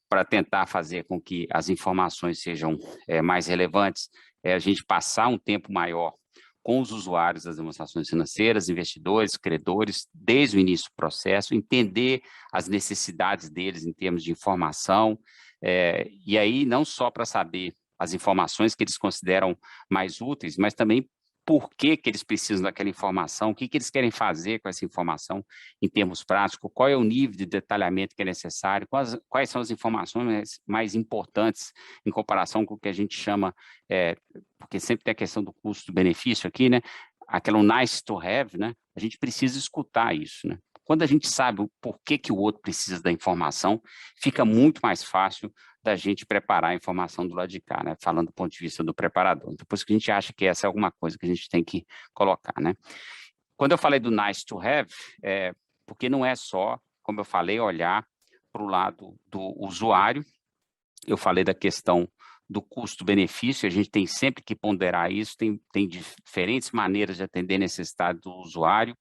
para tentar fazer com que as informações sejam mais relevantes é a gente passar um tempo maior com os usuários das demonstrações financeiras, investidores, credores, desde o início do processo, entender as necessidades deles em termos de informação, e aí não só para saber as informações que eles consideram mais úteis, mas também por que eles precisam daquela informação, o que eles querem fazer com essa informação em termos práticos, qual é o nível de detalhamento que é necessário, quais são as informações mais importantes em comparação com o que a gente chama, porque sempre tem a questão do custo-benefício aqui, né? Aquela nice to have, né? A gente precisa escutar isso, né? Quando a gente sabe o porquê que o outro precisa da informação, fica muito mais fácil da gente preparar a informação do lado de cá, né? Falando do ponto de vista do preparador. Então, por isso que a gente acha que essa é alguma coisa que a gente tem que colocar, né? Quando eu falei do nice to have, porque não é só, como eu falei, olhar para o lado do usuário, eu falei da questão do custo-benefício, a gente tem sempre que ponderar isso, tem diferentes maneiras de atender a necessidade do usuário,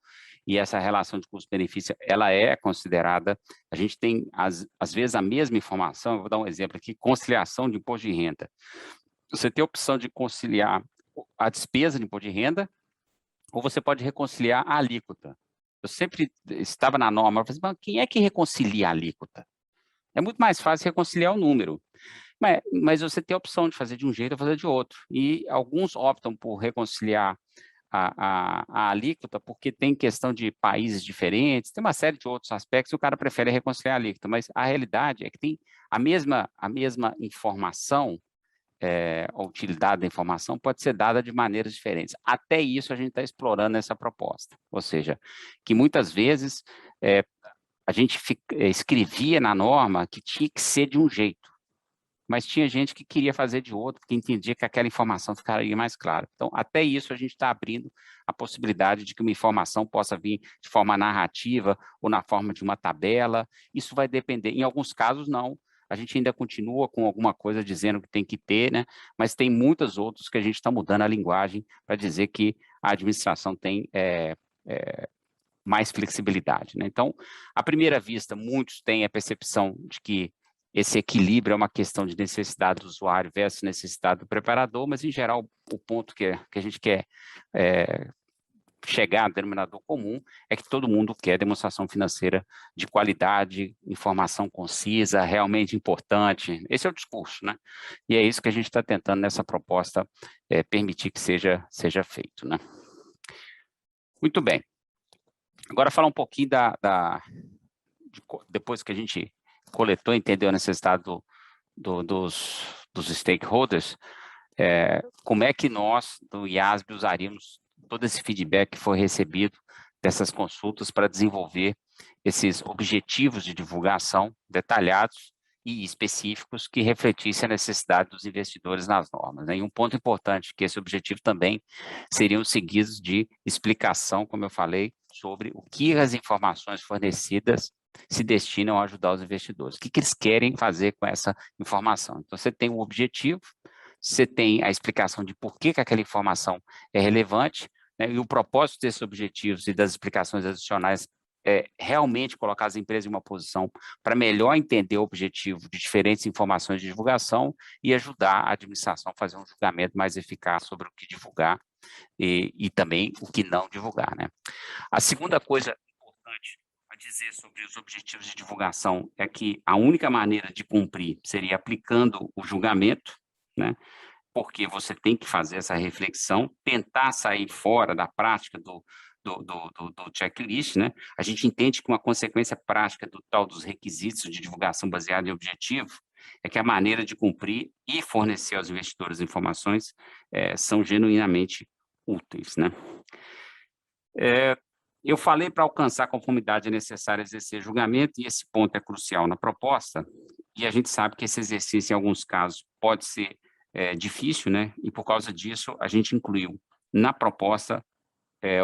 e essa relação de custo-benefício, ela é considerada, a gente tem, às vezes, a mesma informação, eu vou dar um exemplo aqui, conciliação de imposto de renda. Você tem a opção de conciliar a despesa de imposto de renda, ou você pode reconciliar a alíquota. Eu sempre estava na norma, eu falei assim, quem é que reconcilia a alíquota? É muito mais fácil reconciliar o número. Mas você tem a opção de fazer de um jeito ou fazer de outro. E alguns optam por reconciliar a alíquota, porque tem questão de países diferentes, tem uma série de outros aspectos, o cara prefere reconciliar a alíquota, mas a realidade é que tem a mesma informação, a utilidade da informação pode ser dada de maneiras diferentes. Até isso a gente está explorando nessa proposta, ou seja, que muitas vezes a gente escrevia na norma que tinha que ser de um jeito, mas tinha gente que queria fazer de outro, porque entendia que aquela informação ficaria mais clara. Então, até isso a gente está abrindo a possibilidade de que uma informação possa vir de forma narrativa ou na forma de uma tabela. Isso vai depender. Em alguns casos, não. A gente ainda continua com alguma coisa dizendo que tem que ter, né? Mas tem muitos outros que a gente está mudando a linguagem para dizer que a administração tem mais flexibilidade, né? Então, à primeira vista, muitos têm a percepção de que esse equilíbrio é uma questão de necessidade do usuário versus necessidade do preparador, mas, em geral, o ponto que a gente quer chegar a denominador comum é que todo mundo quer demonstração financeira de qualidade, informação concisa, realmente importante. Esse é o discurso, né? E é isso que a gente está tentando nessa proposta permitir que seja feito, né? Muito bem. Agora falar um pouquinho depois que a gente coletou, entendeu a necessidade dos stakeholders, como é que nós, do IASB, usaríamos todo esse feedback que foi recebido dessas consultas para desenvolver esses objetivos de divulgação detalhados e específicos que refletissem a necessidade dos investidores nas normas, né? E um ponto importante, que esse objetivo também seriam seguidos de explicação, como eu falei, sobre o que as informações fornecidas se destinam a ajudar os investidores. O que eles querem fazer com essa informação? Então, você tem um objetivo, você tem a explicação de por que aquela informação é relevante, né? E o propósito desses objetivos e das explicações adicionais é realmente colocar as empresas em uma posição para melhor entender o objetivo de diferentes informações de divulgação e ajudar a administração a fazer um julgamento mais eficaz sobre o que divulgar e também o que não divulgar, né? A segunda coisa importante a dizer sobre os objetivos de divulgação é que a única maneira de cumprir seria aplicando o julgamento, né? Porque você tem que fazer essa reflexão, tentar sair fora da prática do checklist, né? A gente entende que uma consequência prática do tal dos requisitos de divulgação baseada em objetivo é que a maneira de cumprir e fornecer aos investidores informações são genuinamente úteis, né? Eu falei para alcançar a conformidade necessária a exercer julgamento, e esse ponto é crucial na proposta, e a gente sabe que esse exercício, em alguns casos, pode ser difícil, né? E por causa disso, a gente incluiu na proposta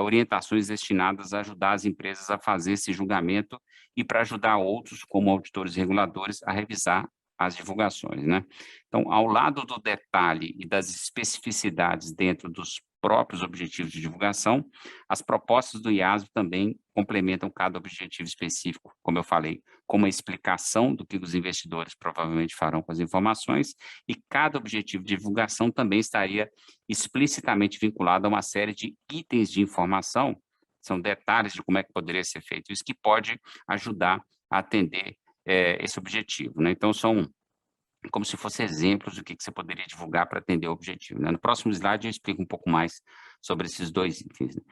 orientações destinadas a ajudar as empresas a fazer esse julgamento e para ajudar outros, como auditores e reguladores, a revisar as divulgações, né? Então, ao lado do detalhe e das especificidades dentro dos próprios objetivos de divulgação, as propostas do IASB também complementam cada objetivo específico, como eu falei, com uma explicação do que os investidores provavelmente farão com as informações, e cada objetivo de divulgação também estaria explicitamente vinculado a uma série de itens de informação, são detalhes de como é que poderia ser feito isso, que pode ajudar a atender esse objetivo, né? Então, são como se fossem exemplos do que você poderia divulgar para atender o objetivo, né? No próximo slide eu explico um pouco mais sobre esses dois itens, né?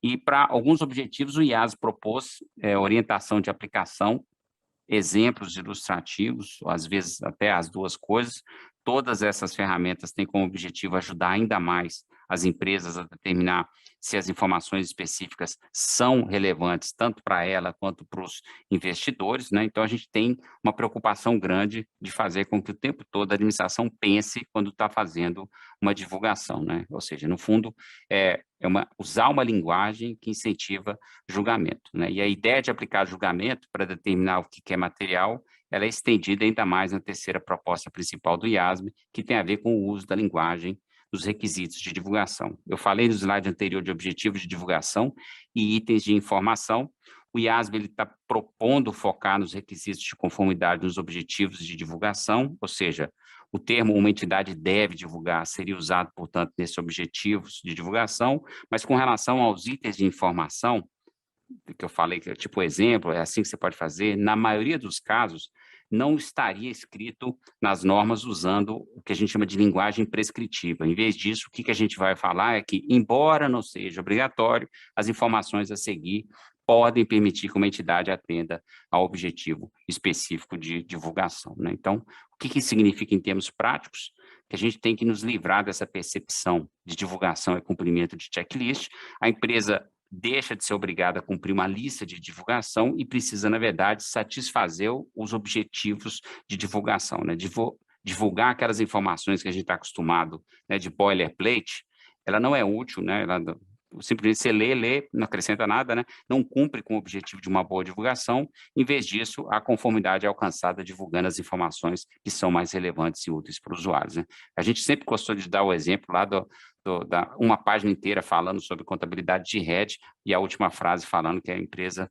E para alguns objetivos o IAS propôs orientação de aplicação, exemplos ilustrativos, ou às vezes até as duas coisas. Todas essas ferramentas têm como objetivo ajudar ainda mais as empresas a determinar se as informações específicas são relevantes tanto para ela quanto para os investidores, né? Então, a gente tem uma preocupação grande de fazer com que o tempo todo a administração pense quando está fazendo uma divulgação, né? Ou seja, no fundo, usar uma linguagem que incentiva julgamento, né? E a ideia de aplicar julgamento para determinar o que é material, ela é estendida ainda mais na terceira proposta principal do IASB, que tem a ver com o uso da linguagem dos requisitos de divulgação. Eu falei no slide anterior de objetivos de divulgação e itens de informação. O IASB está propondo focar nos requisitos de conformidade dos objetivos de divulgação, ou seja, o termo uma entidade deve divulgar seria usado, portanto, nesses objetivos de divulgação, mas com relação aos itens de informação, que eu falei, que é tipo exemplo, é assim que você pode fazer, na maioria dos casos, não estaria escrito nas normas usando o que a gente chama de linguagem prescritiva. Em vez disso, o que a gente vai falar é que, embora não seja obrigatório, as informações a seguir podem permitir que uma entidade atenda ao objetivo específico de divulgação, né? Então, o que isso significa em termos práticos? Que a gente tem que nos livrar dessa percepção de divulgação e cumprimento de checklist. A empresa deixa de ser obrigada a cumprir uma lista de divulgação e precisa, na verdade, satisfazer os objetivos de divulgação, né? divulgar aquelas informações que a gente está acostumado, né, de boilerplate, ela não é útil, né? Simplesmente você lê, não acrescenta nada, né? Não cumpre com o objetivo de uma boa divulgação. Em vez disso, a conformidade é alcançada divulgando as informações que são mais relevantes e úteis para os usuários, né? A gente sempre gostou de dar o exemplo lá da uma página inteira falando sobre contabilidade de hedge e a última frase falando que a empresa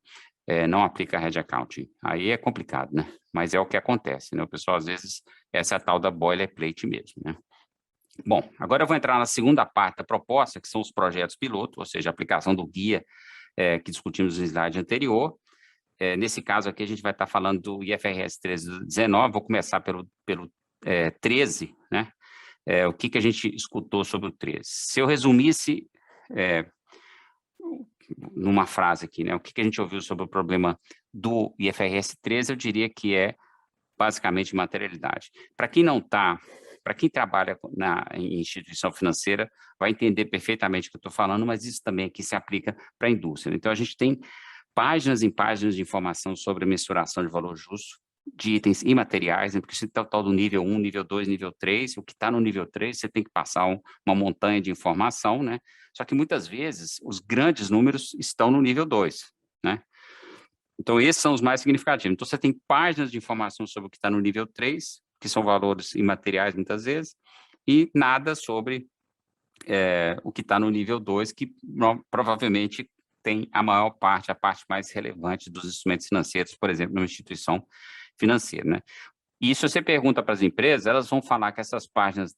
não aplica hedge accounting. Aí é complicado, né? Mas é o que acontece, né? O pessoal, às vezes, essa é a tal da boilerplate mesmo, né? Bom, agora eu vou entrar na segunda parte da proposta, que são os projetos piloto, ou seja, a aplicação do guia que discutimos no slide anterior. Nesse caso aqui, a gente vai estar falando do IFRS 13/19, vou começar pelo 13, né? O que a gente escutou sobre o 13? Se eu resumisse numa frase aqui, né? O que a gente ouviu sobre o problema do IFRS 13, eu diria que é basicamente materialidade. Para quem trabalha em instituição financeira, vai entender perfeitamente o que eu estou falando, mas isso também aqui se aplica para a indústria. Então, a gente tem páginas e páginas de informação sobre a mensuração de valor justo de itens imateriais, né? Porque se está o tal do nível 1, nível 2, nível 3, o que está no nível 3, você tem que passar uma montanha de informação, né? Só que muitas vezes os grandes números estão no nível 2, né? Então, esses são os mais significativos. Então, você tem páginas de informação sobre o que está no nível 3, que são valores imateriais, muitas vezes, e nada sobre o que está no nível 2, que provavelmente tem a maior parte, a parte mais relevante dos instrumentos financeiros, por exemplo, numa instituição financeira, né? E se você pergunta para as empresas, elas vão falar que essas páginas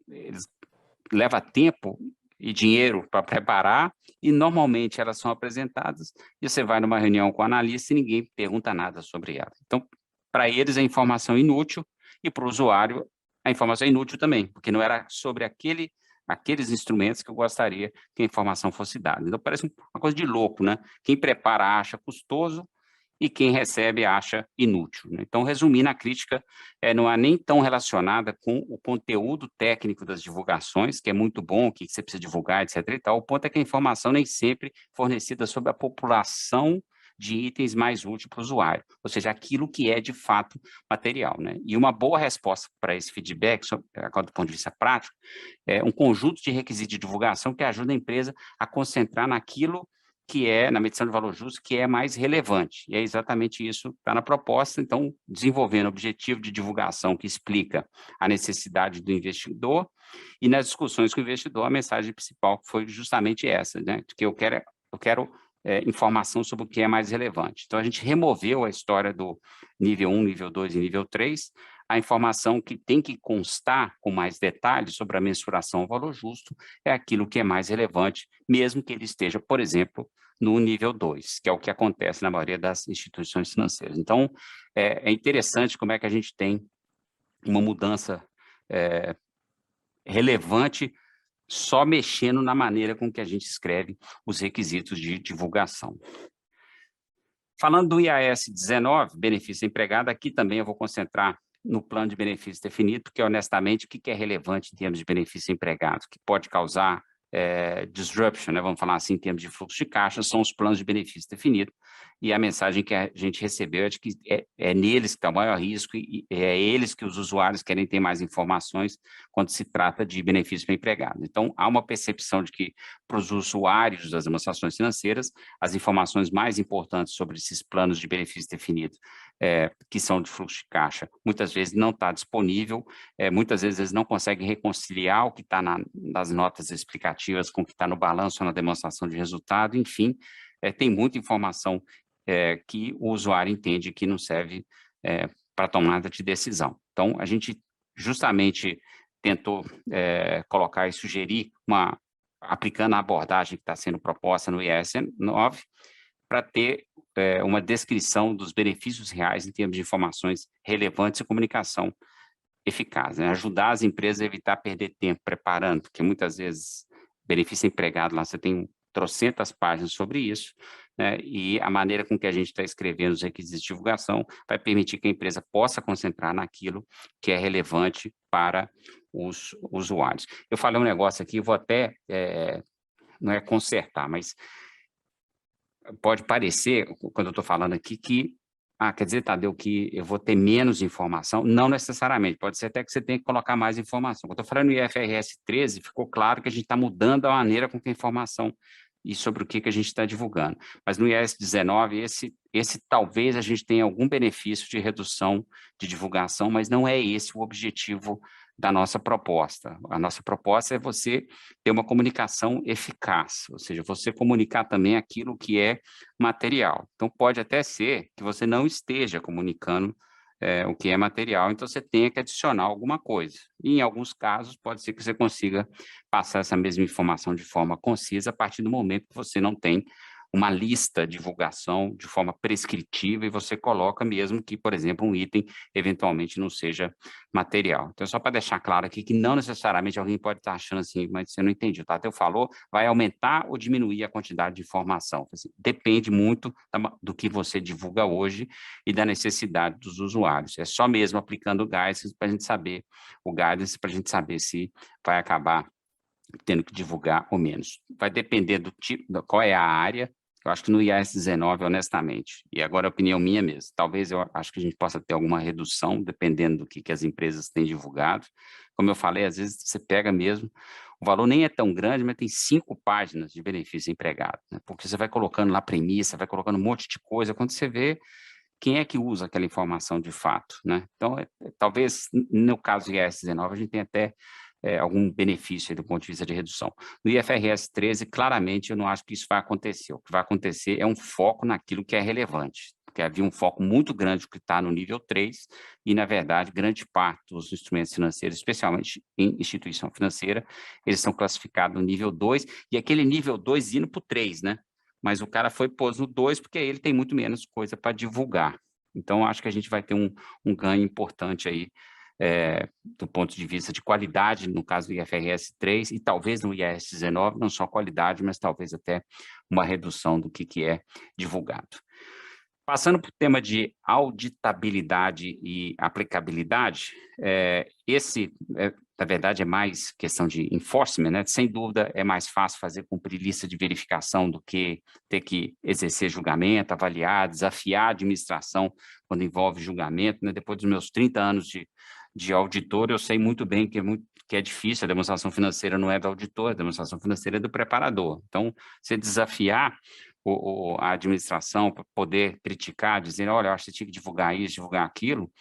eles leva tempo e dinheiro para preparar, e normalmente elas são apresentadas, e você vai numa reunião com o analista e ninguém pergunta nada sobre ela. Então, para eles a informação é inútil, e para o usuário a informação é inútil também, porque não era sobre aqueles instrumentos que eu gostaria que a informação fosse dada. Então, parece uma coisa de louco, né? Quem prepara acha custoso, e quem recebe acha inútil, né? Então, resumindo, a crítica não é nem tão relacionada com o conteúdo técnico das divulgações, que é muito bom, o que você precisa divulgar, etc. e tal. O ponto é que a informação nem sempre fornecida sobre a população de itens mais útil para o usuário, ou seja, aquilo que é de fato material, né? E uma boa resposta para esse feedback, agora do ponto de vista prático, é um conjunto de requisitos de divulgação que ajuda a empresa a concentrar naquilo que é, na medição de valor justo, que é mais relevante. E é exatamente isso que está na proposta. Então, desenvolvendo um objetivo de divulgação que explica a necessidade do investidor, e nas discussões com o investidor, a mensagem principal foi justamente essa, né? Que eu quero informação sobre o que é mais relevante. Então, a gente removeu a história do nível 1, nível 2 e nível 3, a informação que tem que constar com mais detalhes sobre a mensuração ao valor justo é aquilo que é mais relevante, mesmo que ele esteja, por exemplo, no nível 2, que é o que acontece na maioria das instituições financeiras. Então, é interessante como é que a gente tem uma mudança relevante só mexendo na maneira com que a gente escreve os requisitos de divulgação. Falando do IAS 19, benefício empregado, aqui também eu vou concentrar no plano de benefício definido, porque, honestamente, o que é relevante em termos de benefício empregado, que pode causar disruption, né, vamos falar assim, em termos de fluxo de caixa, são os planos de benefício definido, e a mensagem que a gente recebeu é de que é neles que está o maior risco, e é eles que os usuários querem ter mais informações quando se trata de benefício para empregado. Então, há uma percepção de que, para os usuários das administrações financeiras, as informações mais importantes sobre esses planos de benefício definido, que são de fluxo de caixa, muitas vezes não está disponível, muitas vezes eles não conseguem reconciliar o que está nas notas explicativas com o que está no balanço ou na demonstração de resultado, enfim, tem muita informação que o usuário entende que não serve para tomada de decisão. Então, a gente justamente tentou colocar e sugerir aplicando a abordagem que está sendo proposta no IAS 9, para ter uma descrição dos benefícios reais em termos de informações relevantes e comunicação eficaz, né? Ajudar as empresas a evitar perder tempo preparando, porque muitas vezes benefício empregado lá, você tem trocentas páginas sobre isso, né? E a maneira com que a gente está escrevendo os requisitos de divulgação vai permitir que a empresa possa concentrar naquilo que é relevante para os usuários. Eu falei um negócio aqui, vou até, não é consertar, mas pode parecer, quando eu estou falando aqui, que quer dizer, Tadeu, que eu vou ter menos informação? Não necessariamente, pode ser até que você tenha que colocar mais informação. Quando eu estou falando no IFRS 13, ficou claro que a gente está mudando a maneira com que a informação e sobre o que a gente está divulgando. Mas no IAS 19, esse talvez a gente tenha algum benefício de redução de divulgação, mas não é esse o objetivo da nossa proposta. A nossa proposta é você ter uma comunicação eficaz, ou seja, você comunicar também aquilo que é material. Então, pode até ser que você não esteja comunicando o que é material, então você tenha que adicionar alguma coisa. E, em alguns casos, pode ser que você consiga passar essa mesma informação de forma concisa a partir do momento que você não tem uma lista de divulgação de forma prescritiva e você coloca mesmo que, por exemplo, um item eventualmente não seja material. Então, só para deixar claro aqui que não necessariamente alguém pode estar achando assim, mas você não entendeu, tá? Até falou, vai aumentar ou diminuir a quantidade de informação. Assim, depende muito do que você divulga hoje e da necessidade dos usuários. É só mesmo aplicando o guidance para a gente saber, para a gente saber se vai acabar tendo que divulgar ou menos. Vai depender do tipo, qual é a área. Eu acho que no IAS 19, honestamente, e agora a opinião minha mesmo, talvez eu acho que a gente possa ter alguma redução, dependendo do que as empresas têm divulgado. Como eu falei, às vezes você pega mesmo, o valor nem é tão grande, mas tem 5 páginas de benefício empregado, né? Porque você vai colocando lá premissa, vai colocando um monte de coisa, quando você vê, quem é que usa aquela informação de fato, né? Então, talvez, no caso do IAS 19, a gente tem até algum benefício do ponto de vista de redução. No IFRS 13, claramente, eu não acho que isso vai acontecer. O que vai acontecer é um foco naquilo que é relevante, porque havia um foco muito grande que está no nível 3 e, na verdade, grande parte dos instrumentos financeiros, especialmente em instituição financeira, eles são classificados no nível 2 e aquele nível 2 indo para o 3, né? Mas o cara foi pôs no 2 porque aí ele tem muito menos coisa para divulgar. Então, acho que a gente vai ter um ganho importante aí do ponto de vista de qualidade, no caso do IFRS 3, e talvez no IAS 19, não só qualidade, mas talvez até uma redução do que é divulgado. Passando para o tema de auditabilidade e aplicabilidade, na verdade, é mais questão de enforcement, né? Sem dúvida, é mais fácil fazer cumprir lista de verificação do que ter que exercer julgamento, avaliar, desafiar a administração quando envolve julgamento, né? Depois dos meus 30 anos de auditor, eu sei muito bem que é difícil, a demonstração financeira não é do auditor, a demonstração financeira é do preparador. Então, você desafiar a administração para poder criticar, dizer, olha, eu acho que você tinha que divulgar isso, divulgar aquilo,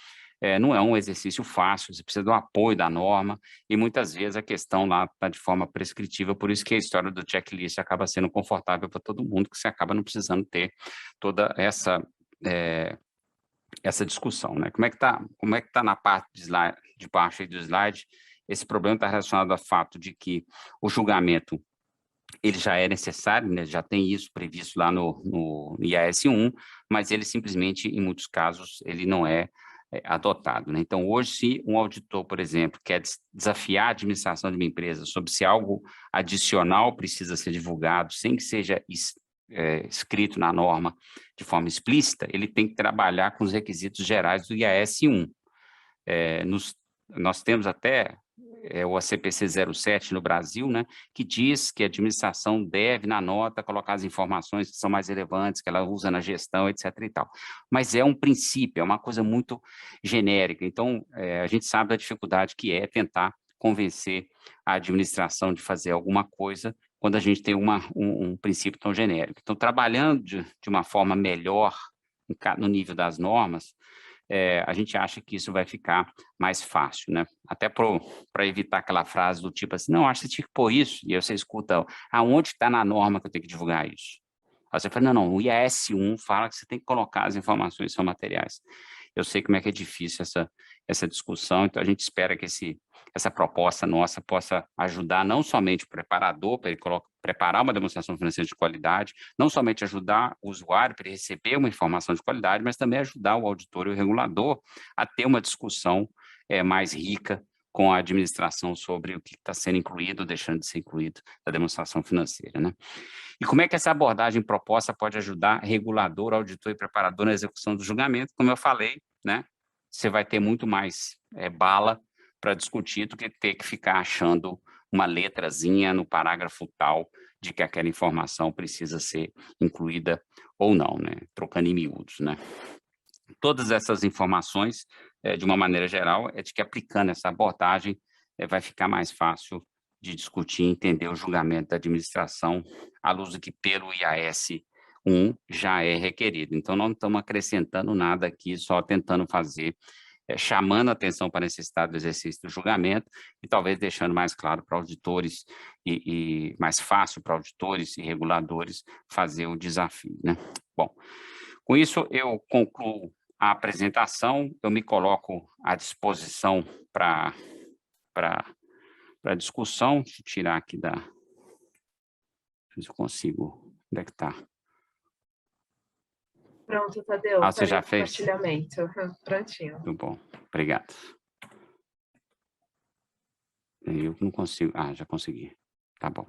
não é um exercício fácil, você precisa do apoio da norma, e muitas vezes a questão lá está de forma prescritiva, por isso que a história do checklist acaba sendo confortável para todo mundo, que você acaba não precisando ter toda essa discussão, né? Como é que tá na parte de baixo aí do slide? Esse problema está relacionado ao fato de que o julgamento ele já é necessário, né? Já tem isso previsto lá no IAS 1, mas ele simplesmente, em muitos casos, ele não é adotado, né? Então, hoje, se um auditor, por exemplo, quer desafiar a administração de uma empresa sobre se algo adicional precisa ser divulgado, sem que seja escrito na norma de forma explícita, ele tem que trabalhar com os requisitos gerais do IAS 1. Nós temos até o ACPC 07 no Brasil, né, que diz que a administração deve, na nota, colocar as informações que são mais relevantes, que ela usa na gestão, etc. e tal. Mas é um princípio, é uma coisa muito genérica. Então, a gente sabe da dificuldade que é tentar convencer a administração de fazer alguma coisa quando a gente tem um princípio tão genérico. Então, trabalhando de uma forma melhor no nível das normas, a gente acha que isso vai ficar mais fácil, né? Até para evitar aquela frase do tipo assim, não, acho que você tinha que pôr isso, e aí você escuta, aonde está na norma que eu tenho que divulgar isso? Aí você fala, não, o IAS 1 fala que você tem que colocar as informações que são materiais. Eu sei como é que é difícil essa discussão, então a gente espera que essa proposta nossa possa ajudar não somente o preparador, para ele preparar uma demonstração financeira de qualidade, não somente ajudar o usuário para ele receber uma informação de qualidade, mas também ajudar o auditor e o regulador a ter uma discussão mais rica com a administração sobre o que está sendo incluído ou deixando de ser incluído da demonstração financeira, né? E como é que essa abordagem proposta pode ajudar regulador, auditor e preparador na execução do julgamento? Como eu falei, né? Você vai ter muito mais bala para discutir do que ter que ficar achando uma letrazinha no parágrafo tal de que aquela informação precisa ser incluída ou não, né? Trocando em miúdos, né? Todas essas informações, de uma maneira geral, é de que aplicando essa abordagem, vai ficar mais fácil de discutir e entender o julgamento da administração, à luz do que pelo IAS 1 já é requerido. Então, não estamos acrescentando nada aqui, só tentando fazer, chamando a atenção para a necessidade do exercício do julgamento e talvez deixando mais claro para auditores e mais fácil para auditores e reguladores fazer o desafio, né? Bom, com isso eu concluo a apresentação, eu me coloco à disposição para discussão. Deixa eu tirar aqui da... Se eu consigo... Onde é que está? Pronto, Tadeu. Ah, você já fez? Compartilhamento. Prontinho. Muito bom, obrigado. Eu não consigo... Ah, já consegui. Tá bom.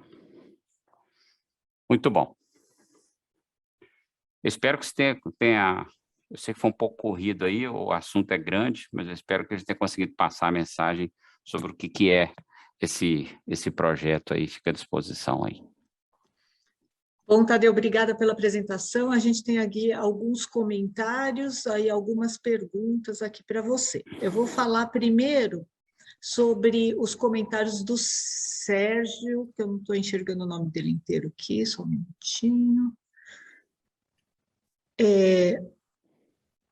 Muito bom. Eu espero que você tenha... Eu sei que foi um pouco corrido aí, o assunto é grande, mas eu espero que a gente tenha conseguido passar a mensagem sobre o que é esse projeto aí, fica à disposição aí. Bom, Tadeu, obrigada pela apresentação. A gente tem aqui alguns comentários, aí algumas perguntas aqui para você. Eu vou falar primeiro sobre os comentários do Sérgio, que eu não estou enxergando o nome dele inteiro aqui, só um minutinho.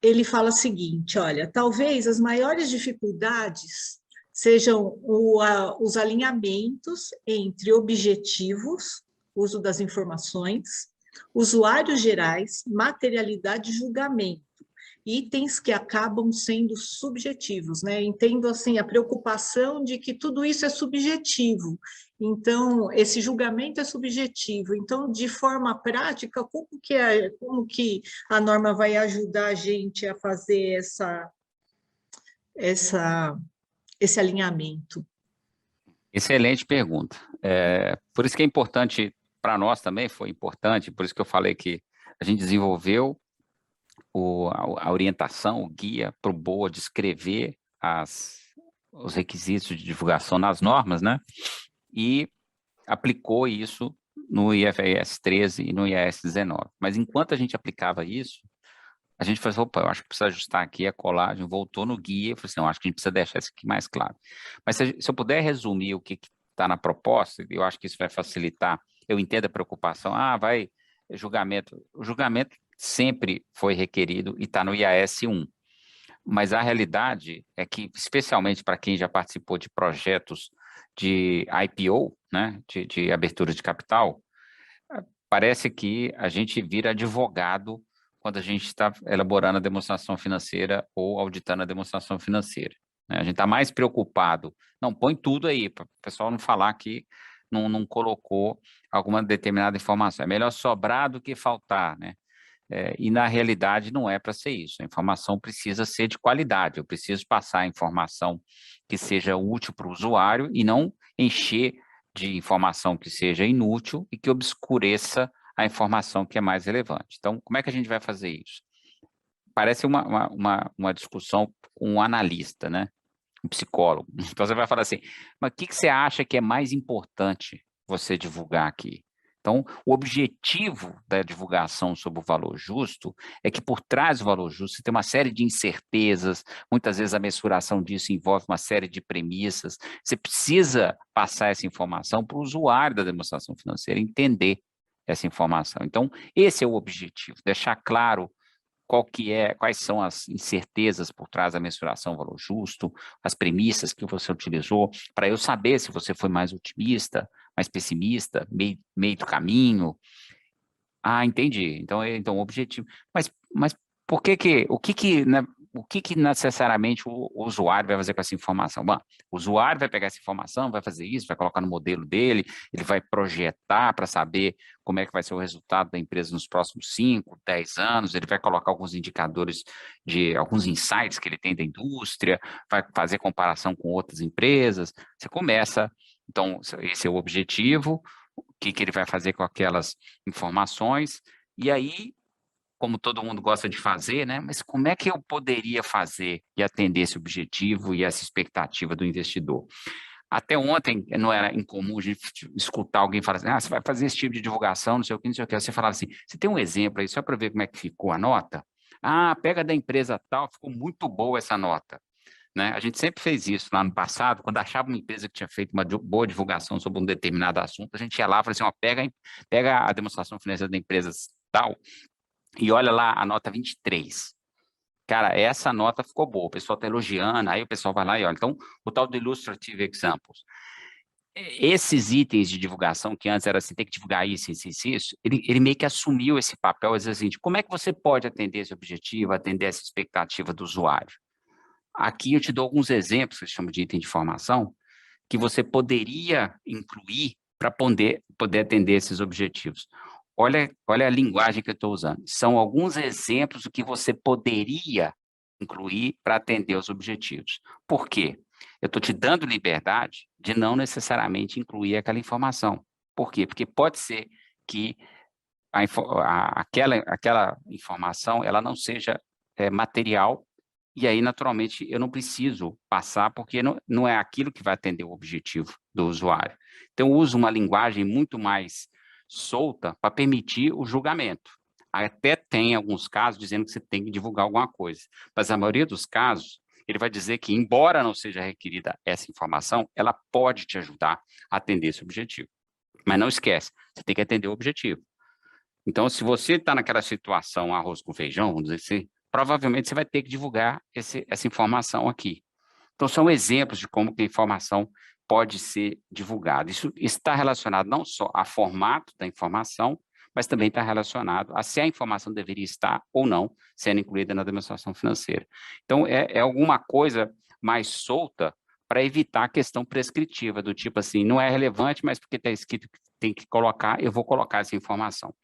Ele fala o seguinte, olha, talvez as maiores dificuldades sejam os alinhamentos entre objetivos, uso das informações, usuários gerais, materialidade e julgamento, itens que acabam sendo subjetivos, né? Entendo assim a preocupação de que tudo isso é subjetivo, então esse julgamento é subjetivo, então de forma prática, como que a norma vai ajudar a gente a fazer esse alinhamento? Excelente pergunta. Por isso que é importante, para nós também foi importante, por isso que eu falei que a gente desenvolveu a orientação, o guia para o BOA descrever os requisitos de divulgação nas normas, né? E aplicou isso no IFRS 13 e no IAS 19. Mas enquanto a gente aplicava isso, a gente falou, opa, eu acho que precisa ajustar aqui a colagem, voltou no guia, falou assim, eu acho que a gente precisa deixar isso aqui mais claro. Mas se eu puder resumir o que está na proposta, eu acho que isso vai facilitar, eu entendo a preocupação, julgamento. O julgamento sempre foi requerido e está no IAS 1. Mas a realidade é que, especialmente para quem já participou de projetos de IPO, né, de abertura de capital, parece que a gente vira advogado quando a gente está elaborando a demonstração financeira ou auditando a demonstração financeira, né? A gente está mais preocupado, não, põe tudo aí, para o pessoal não falar que não colocou alguma determinada informação. É melhor sobrar do que faltar, né? E na realidade não é para ser isso, a informação precisa ser de qualidade, eu preciso passar a informação que seja útil para o usuário e não encher de informação que seja inútil e que obscureça a informação que é mais relevante. Então, como é que a gente vai fazer isso? Parece uma discussão com um analista, né? Um psicólogo. Então, você vai falar assim, mas o que você acha que é mais importante você divulgar aqui? Então, o objetivo da divulgação sobre o valor justo é que por trás do valor justo você tem uma série de incertezas, muitas vezes a mensuração disso envolve uma série de premissas, você precisa passar essa informação para o usuário da demonstração financeira entender essa informação. Então, esse é o objetivo, deixar claro quais são as incertezas por trás da mensuração valor justo, as premissas que você utilizou, para eu saber se você foi mais otimista, mais pessimista, meio do caminho. Ah, entendi. Então o objetivo. Mas o que necessariamente o usuário vai fazer com essa informação? Bom, o usuário vai pegar essa informação, vai fazer isso, vai colocar no modelo dele, ele vai projetar para saber como é que vai ser o resultado da empresa nos próximos 5, 10 anos, ele vai colocar alguns indicadores de alguns insights que ele tem da indústria, vai fazer comparação com outras empresas. Você começa, então, esse é o objetivo, o que ele vai fazer com aquelas informações, e aí, como todo mundo gosta de fazer, né? Mas como é que eu poderia fazer e atender esse objetivo e essa expectativa do investidor? Até ontem não era incomum a gente escutar alguém falar assim, você vai fazer esse tipo de divulgação, não sei o que, não sei o que. Você falava assim, você tem um exemplo aí, só para ver como é que ficou a nota? Ah, pega da empresa tal, ficou muito boa essa nota. Né? A gente sempre fez isso lá no passado, quando achava uma empresa que tinha feito uma boa divulgação sobre um determinado assunto, a gente ia lá e falava assim, ó, pega a demonstração financeira da empresa tal e olha lá a nota 23. Cara, essa nota ficou boa, o pessoal está elogiando, aí o pessoal vai lá e olha. Então, o tal do Illustrative Examples. Esses itens de divulgação, que antes era assim, tem que divulgar isso, ele meio que assumiu esse papel, às vezes, assim, de como é que você pode atender esse objetivo, atender essa expectativa do usuário. Aqui eu te dou alguns exemplos, que se chama de item de informação, que você poderia incluir para poder atender esses objetivos. Olha a linguagem que eu estou usando. São alguns exemplos do que você poderia incluir para atender os objetivos. Por quê? Eu estou te dando liberdade de não necessariamente incluir aquela informação. Por quê? Porque pode ser que aquela informação ela não seja material, e aí, naturalmente, eu não preciso passar, porque não é aquilo que vai atender o objetivo do usuário. Então, eu uso uma linguagem muito mais solta para permitir o julgamento. Até tem alguns casos dizendo que você tem que divulgar alguma coisa, mas a maioria dos casos, ele vai dizer que, embora não seja requerida essa informação, ela pode te ajudar a atender esse objetivo. Mas não esquece, você tem que atender o objetivo. Então, se você está naquela situação arroz com feijão, vamos dizer assim, provavelmente você vai ter que divulgar essa informação aqui. Então, são exemplos de como que a informação pode ser divulgada. Isso está relacionado não só ao formato da informação, mas também está relacionado a se a informação deveria estar ou não sendo incluída na demonstração financeira. Então, é alguma coisa mais solta para evitar a questão prescritiva, do tipo assim, não é relevante, mas porque está escrito que tem que colocar, eu vou colocar essa informação.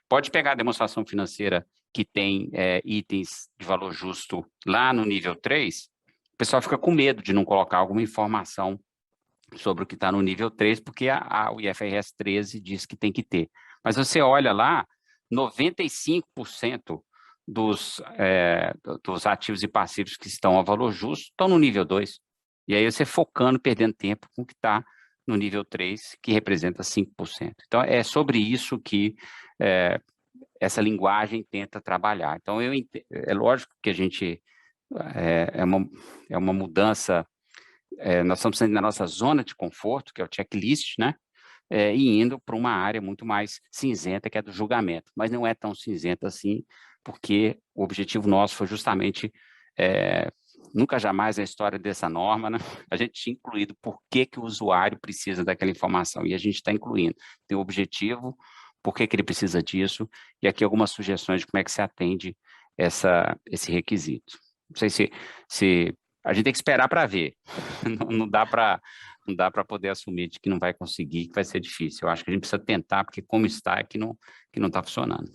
Pode pegar a demonstração financeira que tem itens de valor justo lá no nível 3, o pessoal fica com medo de não colocar alguma informação sobre o que está no nível 3, porque o IFRS 13 diz que tem que ter. Mas você olha lá, 95% dos ativos e passivos que estão a valor justo estão no nível 2. E aí você focando, perdendo tempo com o que está no nível 3, que representa 5%. Então, é sobre isso que essa linguagem tenta trabalhar. Então, é lógico que a gente é uma mudança, nós estamos saindo da nossa zona de conforto, que é o checklist, né? E indo para uma área muito mais cinzenta, que é do julgamento. Mas não é tão cinzenta assim, porque o objetivo nosso foi justamente, nunca jamais na história dessa norma, né? A gente tinha incluído por que o usuário precisa daquela informação, e a gente está incluindo. Tem o objetivo, por que ele precisa disso, e aqui algumas sugestões de como é que se atende esse requisito. Não sei se a gente tem que esperar para ver, não dá para poder assumir de que não vai conseguir, que vai ser difícil. Eu acho que a gente precisa tentar, porque como está é que não está funcionando.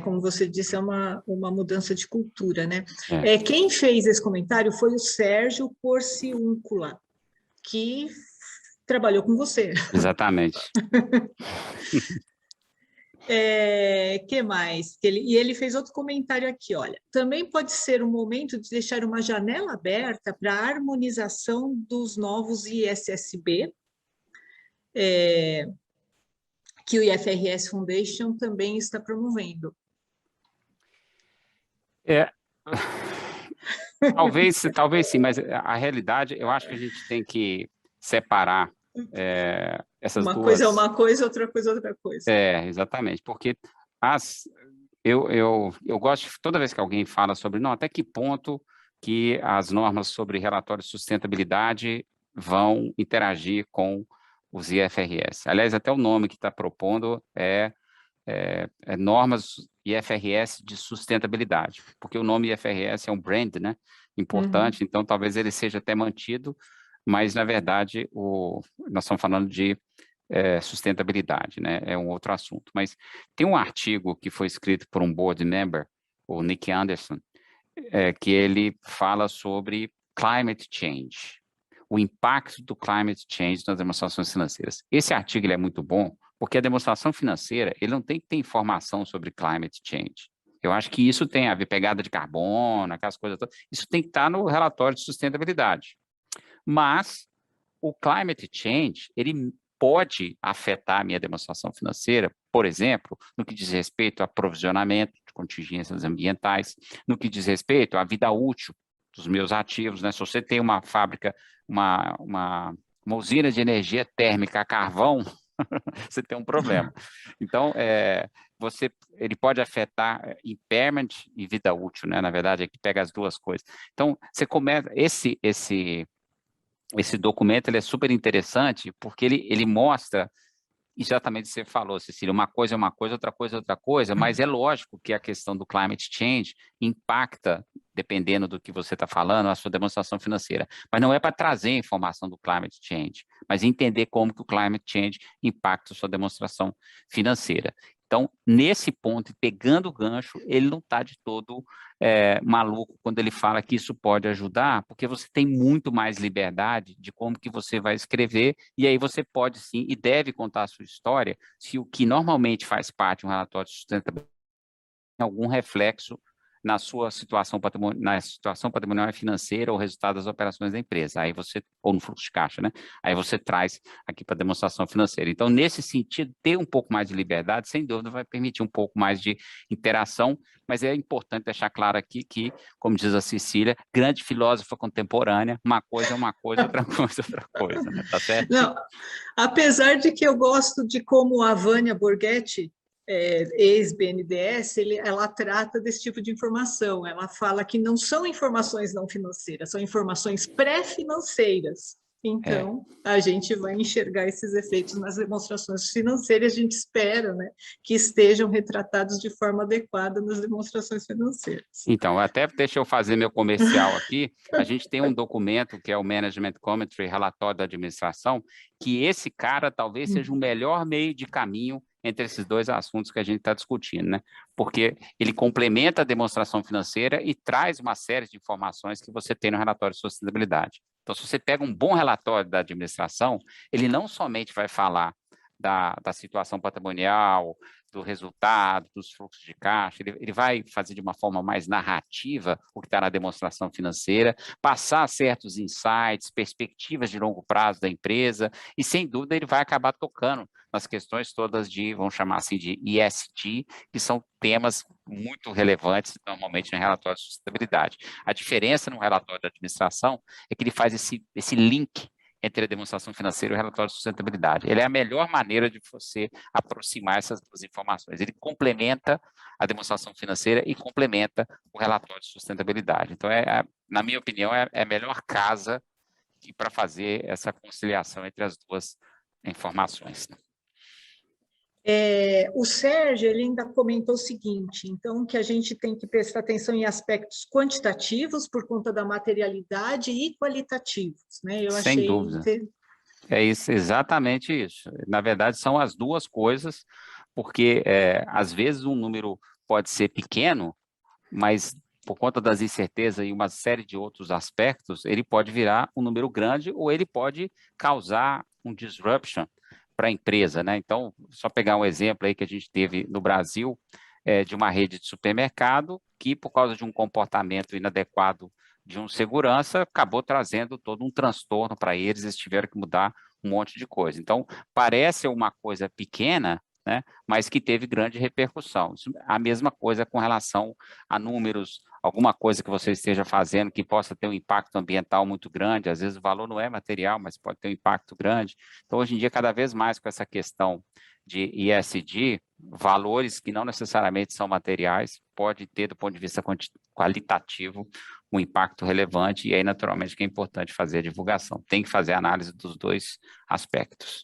Como você disse, é uma mudança de cultura, né? Quem fez esse comentário foi o Sérgio Porciúncula, que trabalhou com você. Exatamente. Que mais? Ele fez outro comentário aqui, olha. Também pode ser um momento de deixar uma janela aberta para a harmonização dos novos ISSB, que o IFRS Foundation também está promovendo. Talvez sim, mas a realidade, eu acho que a gente tem que separar essas duas... Uma coisa é uma coisa, outra coisa é outra coisa. Exatamente, porque eu gosto, toda vez que alguém fala sobre, não, até que ponto que as normas sobre relatório de sustentabilidade vão interagir com os IFRS. Aliás, até o nome que está propondo normas IFRS de sustentabilidade, porque o nome IFRS é um brand, né, importante, então talvez ele seja até mantido, mas, na verdade, nós estamos falando de sustentabilidade, né, é um outro assunto. Mas tem um artigo que foi escrito por um board member, o Nick Anderson, que ele fala sobre climate change, o impacto do climate change nas demonstrações financeiras. Esse artigo ele é muito bom, porque a demonstração financeira, ele não tem que ter informação sobre climate change. Eu acho que isso tem a ver, pegada de carbono, aquelas coisas todas, isso tem que estar no relatório de sustentabilidade. Mas o climate change, ele pode afetar a minha demonstração financeira, por exemplo, no que diz respeito a aprovisionamento contingências ambientais. No que diz respeito à vida útil dos meus ativos, né? Se você tem uma fábrica, uma usina de energia térmica a carvão, você tem um problema. Então, ele pode afetar impairment e vida útil, né? Na verdade, é que pega as duas coisas. Então, você começa, esse documento ele é super interessante porque ele mostra exatamente o que você falou, Cecília, uma coisa é uma coisa, outra coisa, mas é lógico que a questão do climate change impacta, dependendo do que você está falando, a sua demonstração financeira. Mas não é para trazer informação do climate change, mas entender como que o climate change impacta a sua demonstração financeira. Então, nesse ponto, pegando o gancho, ele não está de todo maluco quando ele fala que isso pode ajudar, porque você tem muito mais liberdade de como que você vai escrever, e aí você pode sim e deve contar a sua história, se o que normalmente faz parte de um relatório de sustentabilidade tem algum reflexo na sua situação patrimonial e financeira ou resultado das operações da empresa, aí você, ou no fluxo de caixa, né? Aí você traz aqui para a demonstração financeira. Então, nesse sentido, ter um pouco mais de liberdade, sem dúvida, vai permitir um pouco mais de interação, mas é importante deixar claro aqui que, como diz a Cecília, grande filósofa contemporânea, uma coisa é uma coisa, outra coisa é outra coisa, né? Tá certo? Não, apesar de que eu gosto de como a Vânia Borghetti, ex-BNDES, ela trata desse tipo de informação. Ela fala que não são informações não financeiras, são informações pré-financeiras. Então, a gente vai enxergar esses efeitos nas demonstrações financeiras, a gente espera, né, que estejam retratados de forma adequada nas demonstrações financeiras. Então, até deixa eu fazer meu comercial aqui, a gente tem um documento que é o Management Commentary, relatório da administração, que esse cara talvez seja o melhor meio de caminho entre esses dois assuntos que a gente está discutindo, né? Porque ele complementa a demonstração financeira e traz uma série de informações que você tem no relatório de sustentabilidade. Então, se você pega um bom relatório da administração, ele não somente vai falar da situação patrimonial, do resultado, dos fluxos de caixa, ele vai fazer de uma forma mais narrativa o que está na demonstração financeira, passar certos insights, perspectivas de longo prazo da empresa, e sem dúvida ele vai acabar tocando nas questões todas de, vamos chamar assim, de ESG, que são temas muito relevantes normalmente no relatório de sustentabilidade. A diferença no relatório da administração é que ele faz esse link entre a demonstração financeira e o relatório de sustentabilidade. Ele é a melhor maneira de você aproximar essas duas informações. Ele complementa a demonstração financeira e complementa o relatório de sustentabilidade. Então, na minha opinião, é a melhor casa para fazer essa conciliação entre as duas informações. O Sérgio ele ainda comentou o seguinte, então, que a gente tem que prestar atenção em aspectos quantitativos por conta da materialidade e qualitativos, né? Eu Sem achei dúvida. É isso, exatamente isso. Na verdade, são as duas coisas, porque às vezes um número pode ser pequeno, mas por conta das incertezas e uma série de outros aspectos, ele pode virar um número grande ou ele pode causar um disruption para a empresa, né? Então, só pegar um exemplo aí que a gente teve no Brasil, de uma rede de supermercado que, por causa de um comportamento inadequado de um segurança, acabou trazendo todo um transtorno para eles tiveram que mudar um monte de coisa. Então, parece uma coisa pequena, né, mas que teve grande repercussão. A mesma coisa com relação a números, alguma coisa que você esteja fazendo que possa ter um impacto ambiental muito grande, às vezes o valor não é material, mas pode ter um impacto grande. Então, hoje em dia, cada vez mais com essa questão de ESG, valores que não necessariamente são materiais, pode ter, do ponto de vista qualitativo, um impacto relevante, e aí, naturalmente, que é importante fazer a divulgação. Tem que fazer a análise dos dois aspectos.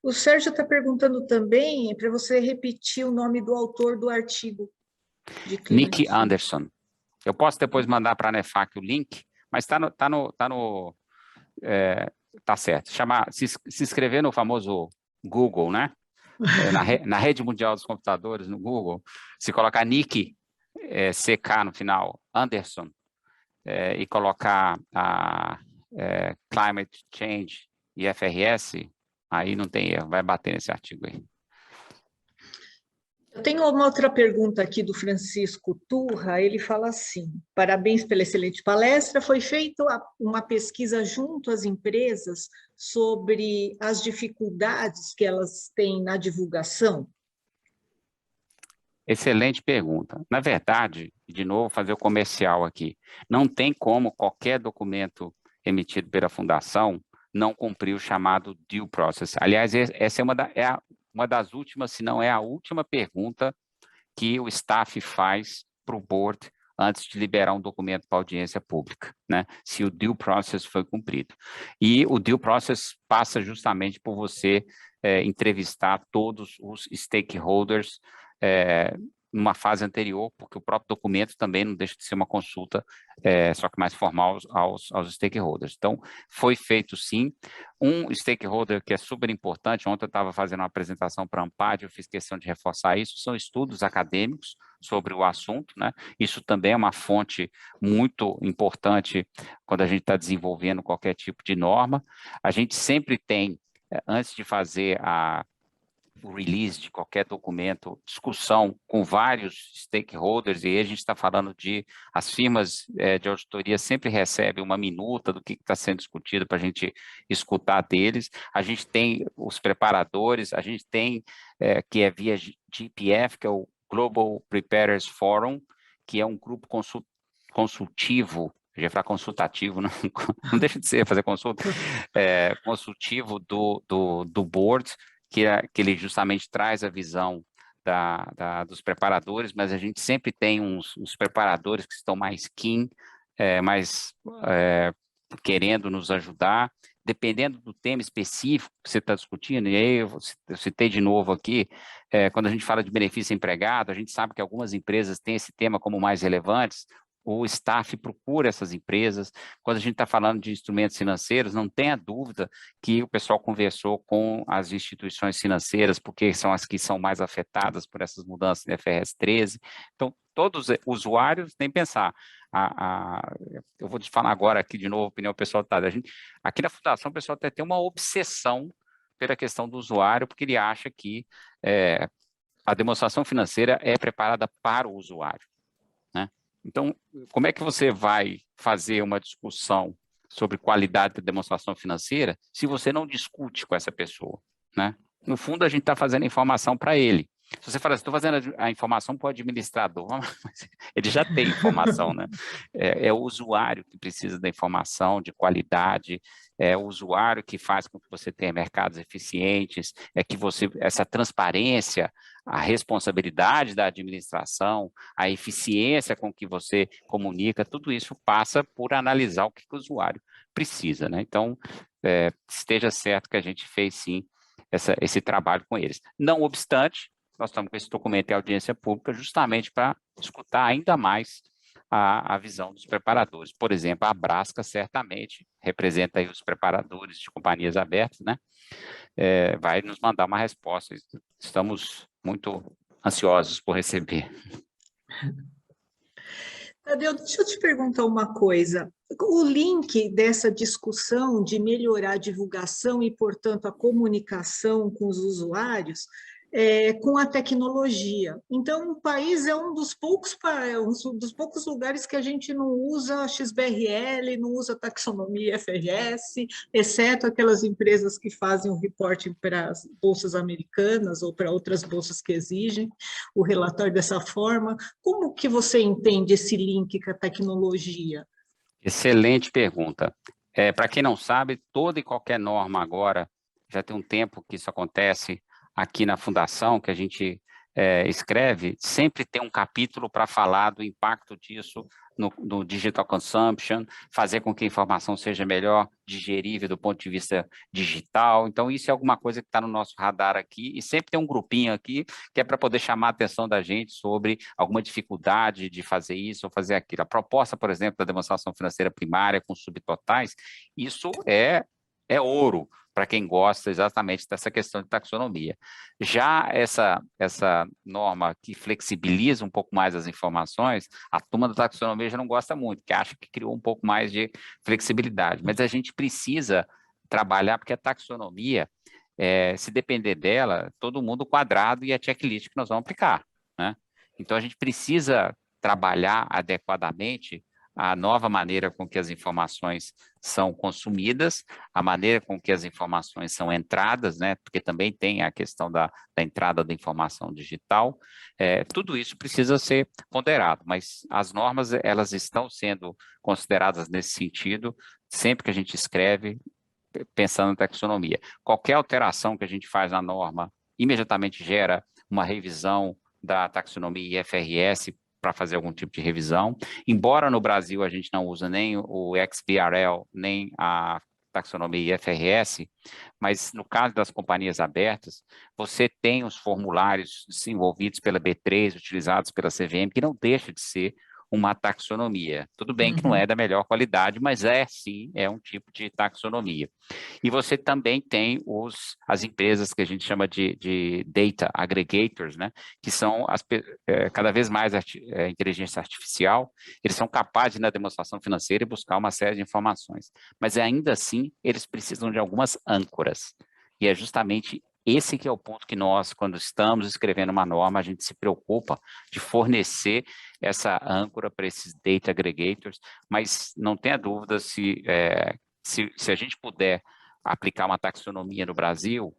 O Sérgio está perguntando também para você repetir o nome do autor do artigo. Nick Anderson. Eu posso depois mandar para a Nefac o link, mas tá certo. Se inscrever no famoso Google, né? Na rede mundial dos computadores, no Google, se colocar Nick, CK no final, Anderson, e colocar a Climate Change e FRS, aí não tem erro, vai bater nesse artigo aí. Eu tenho uma outra pergunta aqui do Francisco Turra, ele fala assim, parabéns pela excelente palestra, foi feita uma pesquisa junto às empresas sobre as dificuldades que elas têm na divulgação? Excelente pergunta. Na verdade, de novo, fazer o comercial aqui, não tem como qualquer documento emitido pela fundação não cumprir o chamado due process. Aliás, essa é uma das últimas, se não é a última pergunta que o staff faz para o board antes de liberar um documento para audiência pública, né? Se o due process foi cumprido. E o due process passa justamente por você entrevistar todos os stakeholders numa fase anterior, porque o próprio documento também não deixa de ser uma consulta, só que mais formal aos stakeholders. Então, foi feito sim. Um stakeholder que é super importante, ontem eu estava fazendo uma apresentação para a Ampad, eu fiz questão de reforçar isso, são estudos acadêmicos sobre o assunto, né? Isso também é uma fonte muito importante quando a gente está desenvolvendo qualquer tipo de norma. A gente sempre tem, antes de fazer o release de qualquer documento, discussão com vários stakeholders, e aí a gente está falando as firmas de auditoria sempre recebem uma minuta do que está sendo discutido para a gente escutar deles. A gente tem os preparadores, a gente tem, que é via GPF, que é o Global Preparers Forum, que é um grupo consultivo, eu ia falar consultativo, não deixa de ser fazer consulta, consultivo do board, que ele justamente traz a visão dos preparadores, mas a gente sempre tem uns preparadores que estão mais keen, mais querendo nos ajudar, dependendo do tema específico que você está discutindo, e aí eu citei de novo aqui, quando a gente fala de benefício empregado, a gente sabe que algumas empresas têm esse tema como mais relevantes, o staff procura essas empresas. Quando a gente está falando de instrumentos financeiros, não tenha dúvida que o pessoal conversou com as instituições financeiras, porque são as que são mais afetadas por essas mudanças da FRS 13. Então, todos os usuários, nem pensar. Eu vou te falar agora aqui de novo, opinião pessoal, tá? Aqui na Fundação, o pessoal até tem uma obsessão pela questão do usuário, porque ele acha que a demonstração financeira é preparada para o usuário, né? Então, como é que você vai fazer uma discussão sobre qualidade da demonstração financeira se você não discute com essa pessoa, né? No fundo, a gente está fazendo informação para ele. Se você fala assim, estou fazendo a informação para o administrador, ele já tem informação, né? É o usuário que precisa da informação de qualidade, é o usuário que faz com que você tenha mercados eficientes, essa transparência, a responsabilidade da administração, a eficiência com que você comunica, tudo isso passa por analisar o que o usuário precisa, né? Então, esteja certo que a gente fez sim esse trabalho com eles. Não obstante, nós estamos com esse documento em audiência pública justamente para escutar ainda mais a visão dos preparadores. Por exemplo, a Brasca certamente representa aí os preparadores de companhias abertas, né? Vai nos mandar uma resposta. Estamos muito ansiosos por receber. Tadeu, deixa eu te perguntar uma coisa. O link dessa discussão de melhorar a divulgação e, portanto, a comunicação com os usuários com a tecnologia. Então, o país é um dos poucos lugares que a gente não usa XBRL, não usa taxonomia FRS, exceto aquelas empresas que fazem o reporting para as bolsas americanas ou para outras bolsas que exigem o relatório dessa forma. Como que você entende esse link com a tecnologia? Excelente pergunta. Para quem não sabe, toda e qualquer norma agora, já tem um tempo que isso acontece aqui na Fundação, que a gente escreve, sempre tem um capítulo para falar do impacto disso no digital consumption, fazer com que a informação seja melhor digerível do ponto de vista digital. Então, isso é alguma coisa que está no nosso radar aqui, e sempre tem um grupinho aqui que é para poder chamar a atenção da gente sobre alguma dificuldade de fazer isso ou fazer aquilo. A proposta, por exemplo, da demonstração financeira primária com subtotais, isso é ouro para quem gosta exatamente dessa questão de taxonomia. Já essa norma que flexibiliza um pouco mais as informações, a turma da taxonomia já não gosta muito, que acha que criou um pouco mais de flexibilidade. Mas a gente precisa trabalhar, porque a taxonomia, se depender dela, todo mundo quadrado e a checklist que nós vamos aplicar, né? Então, a gente precisa trabalhar adequadamente a nova maneira com que as informações são consumidas, a maneira com que as informações são entradas, né? Porque também tem a questão da entrada da informação digital. Tudo isso precisa ser ponderado, mas as normas, elas estão sendo consideradas nesse sentido, sempre que a gente escreve, pensando em taxonomia. Qualquer alteração que a gente faz na norma, imediatamente gera uma revisão da taxonomia IFRS para fazer algum tipo de revisão. Embora no Brasil a gente não usa nem o XBRL, nem a taxonomia IFRS, mas no caso das companhias abertas, você tem os formulários desenvolvidos pela B3, utilizados pela CVM, que não deixa de ser uma taxonomia. Tudo bem que não é da melhor qualidade, mas sim, é um tipo de taxonomia. E você também tem as empresas que a gente chama de data aggregators, né? Que são cada vez mais inteligência artificial, eles são capazes na demonstração financeira de buscar uma série de informações, mas ainda assim eles precisam de algumas âncoras, e é justamente esse que é o ponto que nós, quando estamos escrevendo uma norma, a gente se preocupa de fornecer essa âncora para esses data aggregators, mas não tenha dúvida se a gente puder aplicar uma taxonomia no Brasil,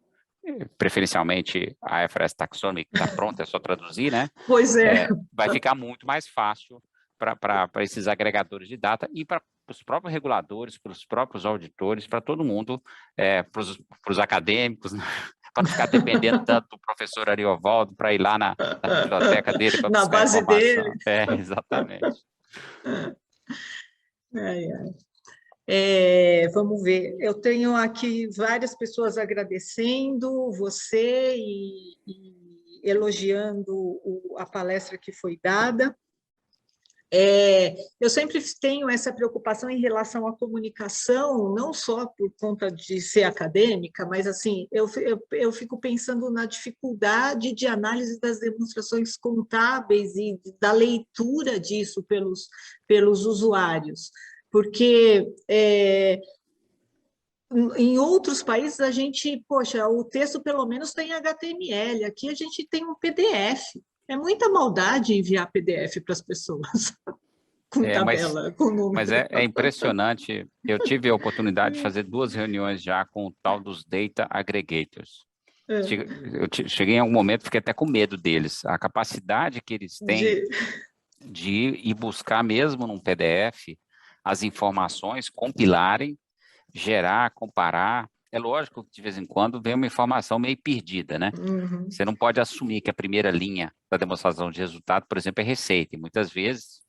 preferencialmente a IFRS Taxonomy, que está pronta, é só traduzir, né? Pois é. Vai ficar muito mais fácil para esses agregadores de data e para os próprios reguladores, para os próprios auditores, para todo mundo, para os acadêmicos, né? Para não ficar dependendo tanto do professor Ariovaldo para ir lá na biblioteca dele para buscar base informação. dele. Exatamente. Vamos ver, eu tenho aqui várias pessoas agradecendo você e elogiando a palestra que foi dada. Eu sempre tenho essa preocupação em relação à comunicação, não só por conta de ser acadêmica, mas assim, eu fico pensando na dificuldade de análise das demonstrações contábeis e da leitura disso pelos usuários, porque em outros países a gente, poxa, o texto pelo menos tem HTML, aqui a gente tem um PDF. É muita maldade enviar PDF para as pessoas, com tabela, com número. Mas é impressionante. Eu tive a oportunidade de fazer 2 reuniões já com o tal dos Data Aggregators. Eu cheguei em algum momento, fiquei até com medo deles. A capacidade que eles têm de ir buscar mesmo num PDF as informações, compilarem, gerar, comparar. É lógico que de vez em quando vem uma informação meio perdida, né? Uhum. Você não pode assumir que a primeira linha da demonstração de resultado, por exemplo, é receita. E muitas vezes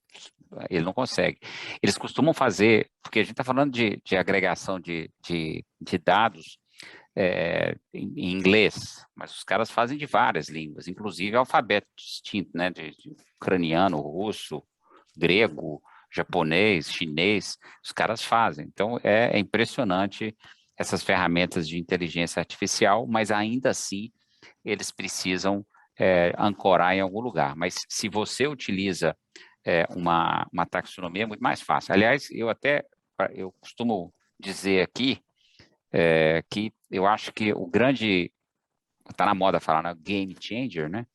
ele não consegue. Eles costumam fazer, porque a gente está falando de agregação de dados em inglês, mas os caras fazem de várias línguas, inclusive alfabeto distinto, né? De ucraniano, russo, grego, japonês, chinês, os caras fazem. Então, é impressionante essas ferramentas de inteligência artificial, mas ainda assim eles precisam ancorar em algum lugar. Mas se você utiliza uma taxonomia, é muito mais fácil. Aliás, eu costumo dizer aqui que eu acho que o grande, está na moda falar, né, game changer, né?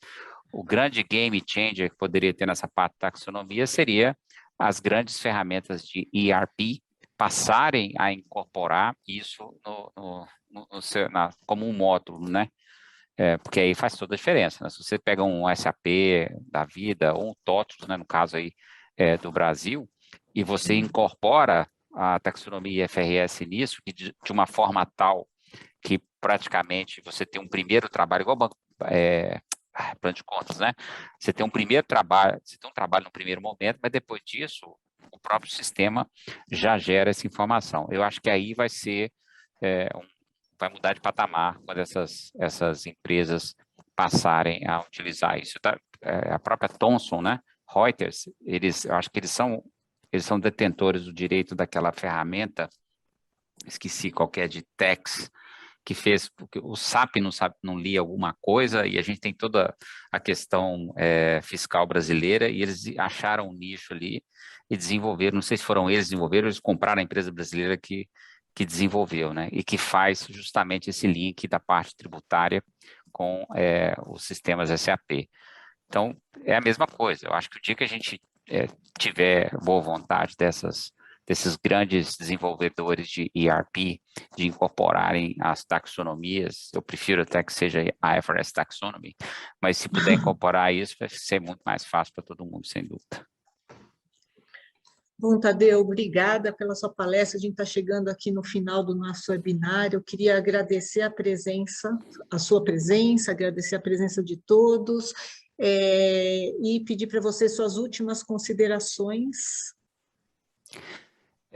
O grande game changer que poderia ter nessa parte de taxonomia seria as grandes ferramentas de ERP passarem a incorporar isso como um módulo, né? Porque aí faz toda a diferença, né? Se você pega um SAP da vida, ou um TOTVS, né, no caso aí do Brasil, e você incorpora a taxonomia IFRS nisso, de uma forma tal que praticamente você tem um primeiro trabalho, igual banco, plano de contas, né? Você tem um trabalho no primeiro momento, mas depois disso, o próprio sistema já gera essa informação. Eu acho que aí vai ser vai mudar de patamar quando essas empresas passarem a utilizar isso. A própria Thomson, né? Reuters, eu acho que eles são detentores do direito daquela ferramenta, esqueci qual que é, de Tex, que fez, porque o SAP não lia alguma coisa, e a gente tem toda a questão fiscal brasileira, e eles acharam um nicho ali e desenvolveram, não sei se foram eles que desenvolveram, eles compraram a empresa brasileira que desenvolveu, né? E que faz justamente esse link da parte tributária com os sistemas SAP. Então, é a mesma coisa. Eu acho que o dia que a gente tiver boa vontade desses grandes desenvolvedores de ERP, de incorporarem as taxonomias, eu prefiro até que seja a IFRS Taxonomy, mas se puder incorporar isso, vai ser muito mais fácil para todo mundo, sem dúvida. Bom, Tadeu, obrigada pela sua palestra. A gente está chegando aqui no final do nosso webinar. Eu queria agradecer a sua presença, agradecer a presença de todos e pedir para você suas últimas considerações.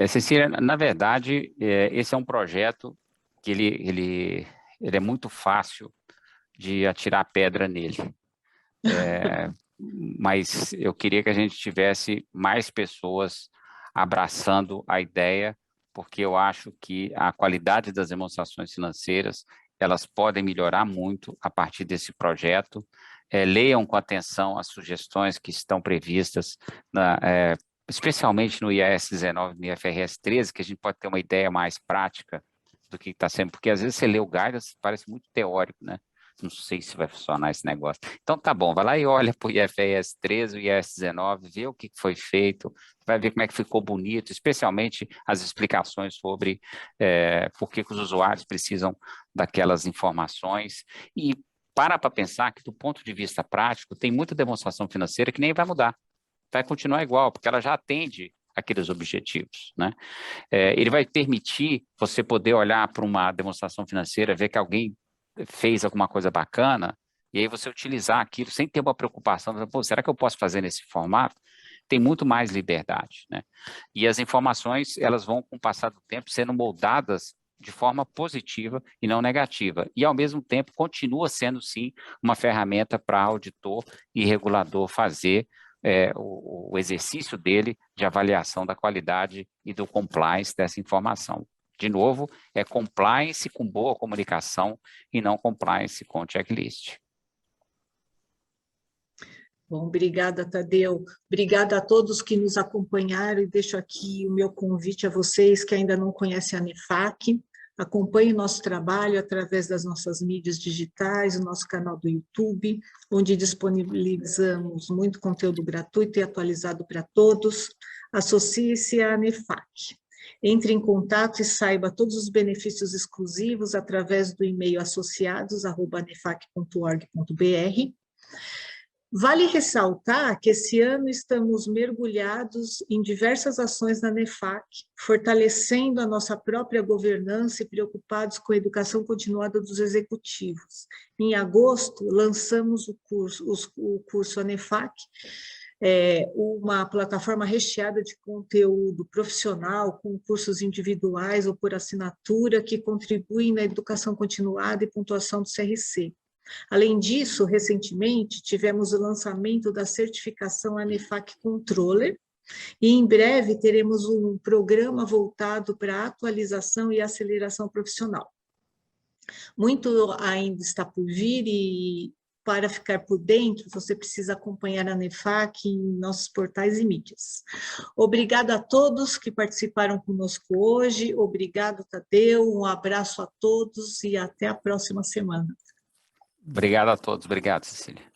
Cecília, na verdade, esse é um projeto que ele é muito fácil de atirar pedra nele. Mas eu queria que a gente tivesse mais pessoas abraçando a ideia, porque eu acho que a qualidade das demonstrações financeiras, elas podem melhorar muito a partir desse projeto. Leiam com atenção as sugestões que estão previstas, especialmente no IAS 19 e no IFRS 13, que a gente pode ter uma ideia mais prática do que está sendo, porque às vezes você lê o guidance, parece muito teórico, né? Não sei se vai funcionar esse negócio. Então, tá bom, vai lá e olha para o IFRS 13, o IAS 19, vê o que foi feito, vai ver como é que ficou bonito, especialmente as explicações sobre por que os usuários precisam daquelas informações. E para pensar que, do ponto de vista prático, tem muita demonstração financeira que nem vai mudar, vai continuar igual, porque ela já atende aqueles objetivos, né? Ele vai permitir você poder olhar para uma demonstração financeira, ver que alguém fez alguma coisa bacana, e aí você utilizar aquilo sem ter uma preocupação, pô, será que eu posso fazer nesse formato? Tem muito mais liberdade, né? E as informações, elas vão, com o passar do tempo, sendo moldadas de forma positiva e não negativa, e ao mesmo tempo continua sendo, sim, uma ferramenta para auditor e regulador fazer o exercício dele de avaliação da qualidade e do compliance dessa informação. De novo, é compliance com boa comunicação e não compliance com checklist. Bom, obrigada, Tadeu. Obrigada a todos que nos acompanharam e deixo aqui o meu convite a vocês que ainda não conhecem a NEFAC. Acompanhe nosso trabalho através das nossas mídias digitais, o nosso canal do YouTube, onde disponibilizamos muito conteúdo gratuito e atualizado para todos. Associe-se à NEFAC. Entre em contato e saiba todos os benefícios exclusivos através do e-mail associados@nefac.org.br. Vale ressaltar que esse ano estamos mergulhados em diversas ações na NEFAC, fortalecendo a nossa própria governança e preocupados com a educação continuada dos executivos. Em agosto, lançamos o curso ANEFAC, uma plataforma recheada de conteúdo profissional, com cursos individuais ou por assinatura, que contribuem na educação continuada e pontuação do CRC. Além disso, recentemente, tivemos o lançamento da certificação ANEFAC Controller, e em breve teremos um programa voltado para atualização e aceleração profissional. Muito ainda está por vir e, para ficar por dentro, você precisa acompanhar a NEFAC em nossos portais e mídias. Obrigada a todos que participaram conosco hoje, obrigado, Tadeu, um abraço a todos e até a próxima semana. Obrigado a todos, obrigado, Cecília.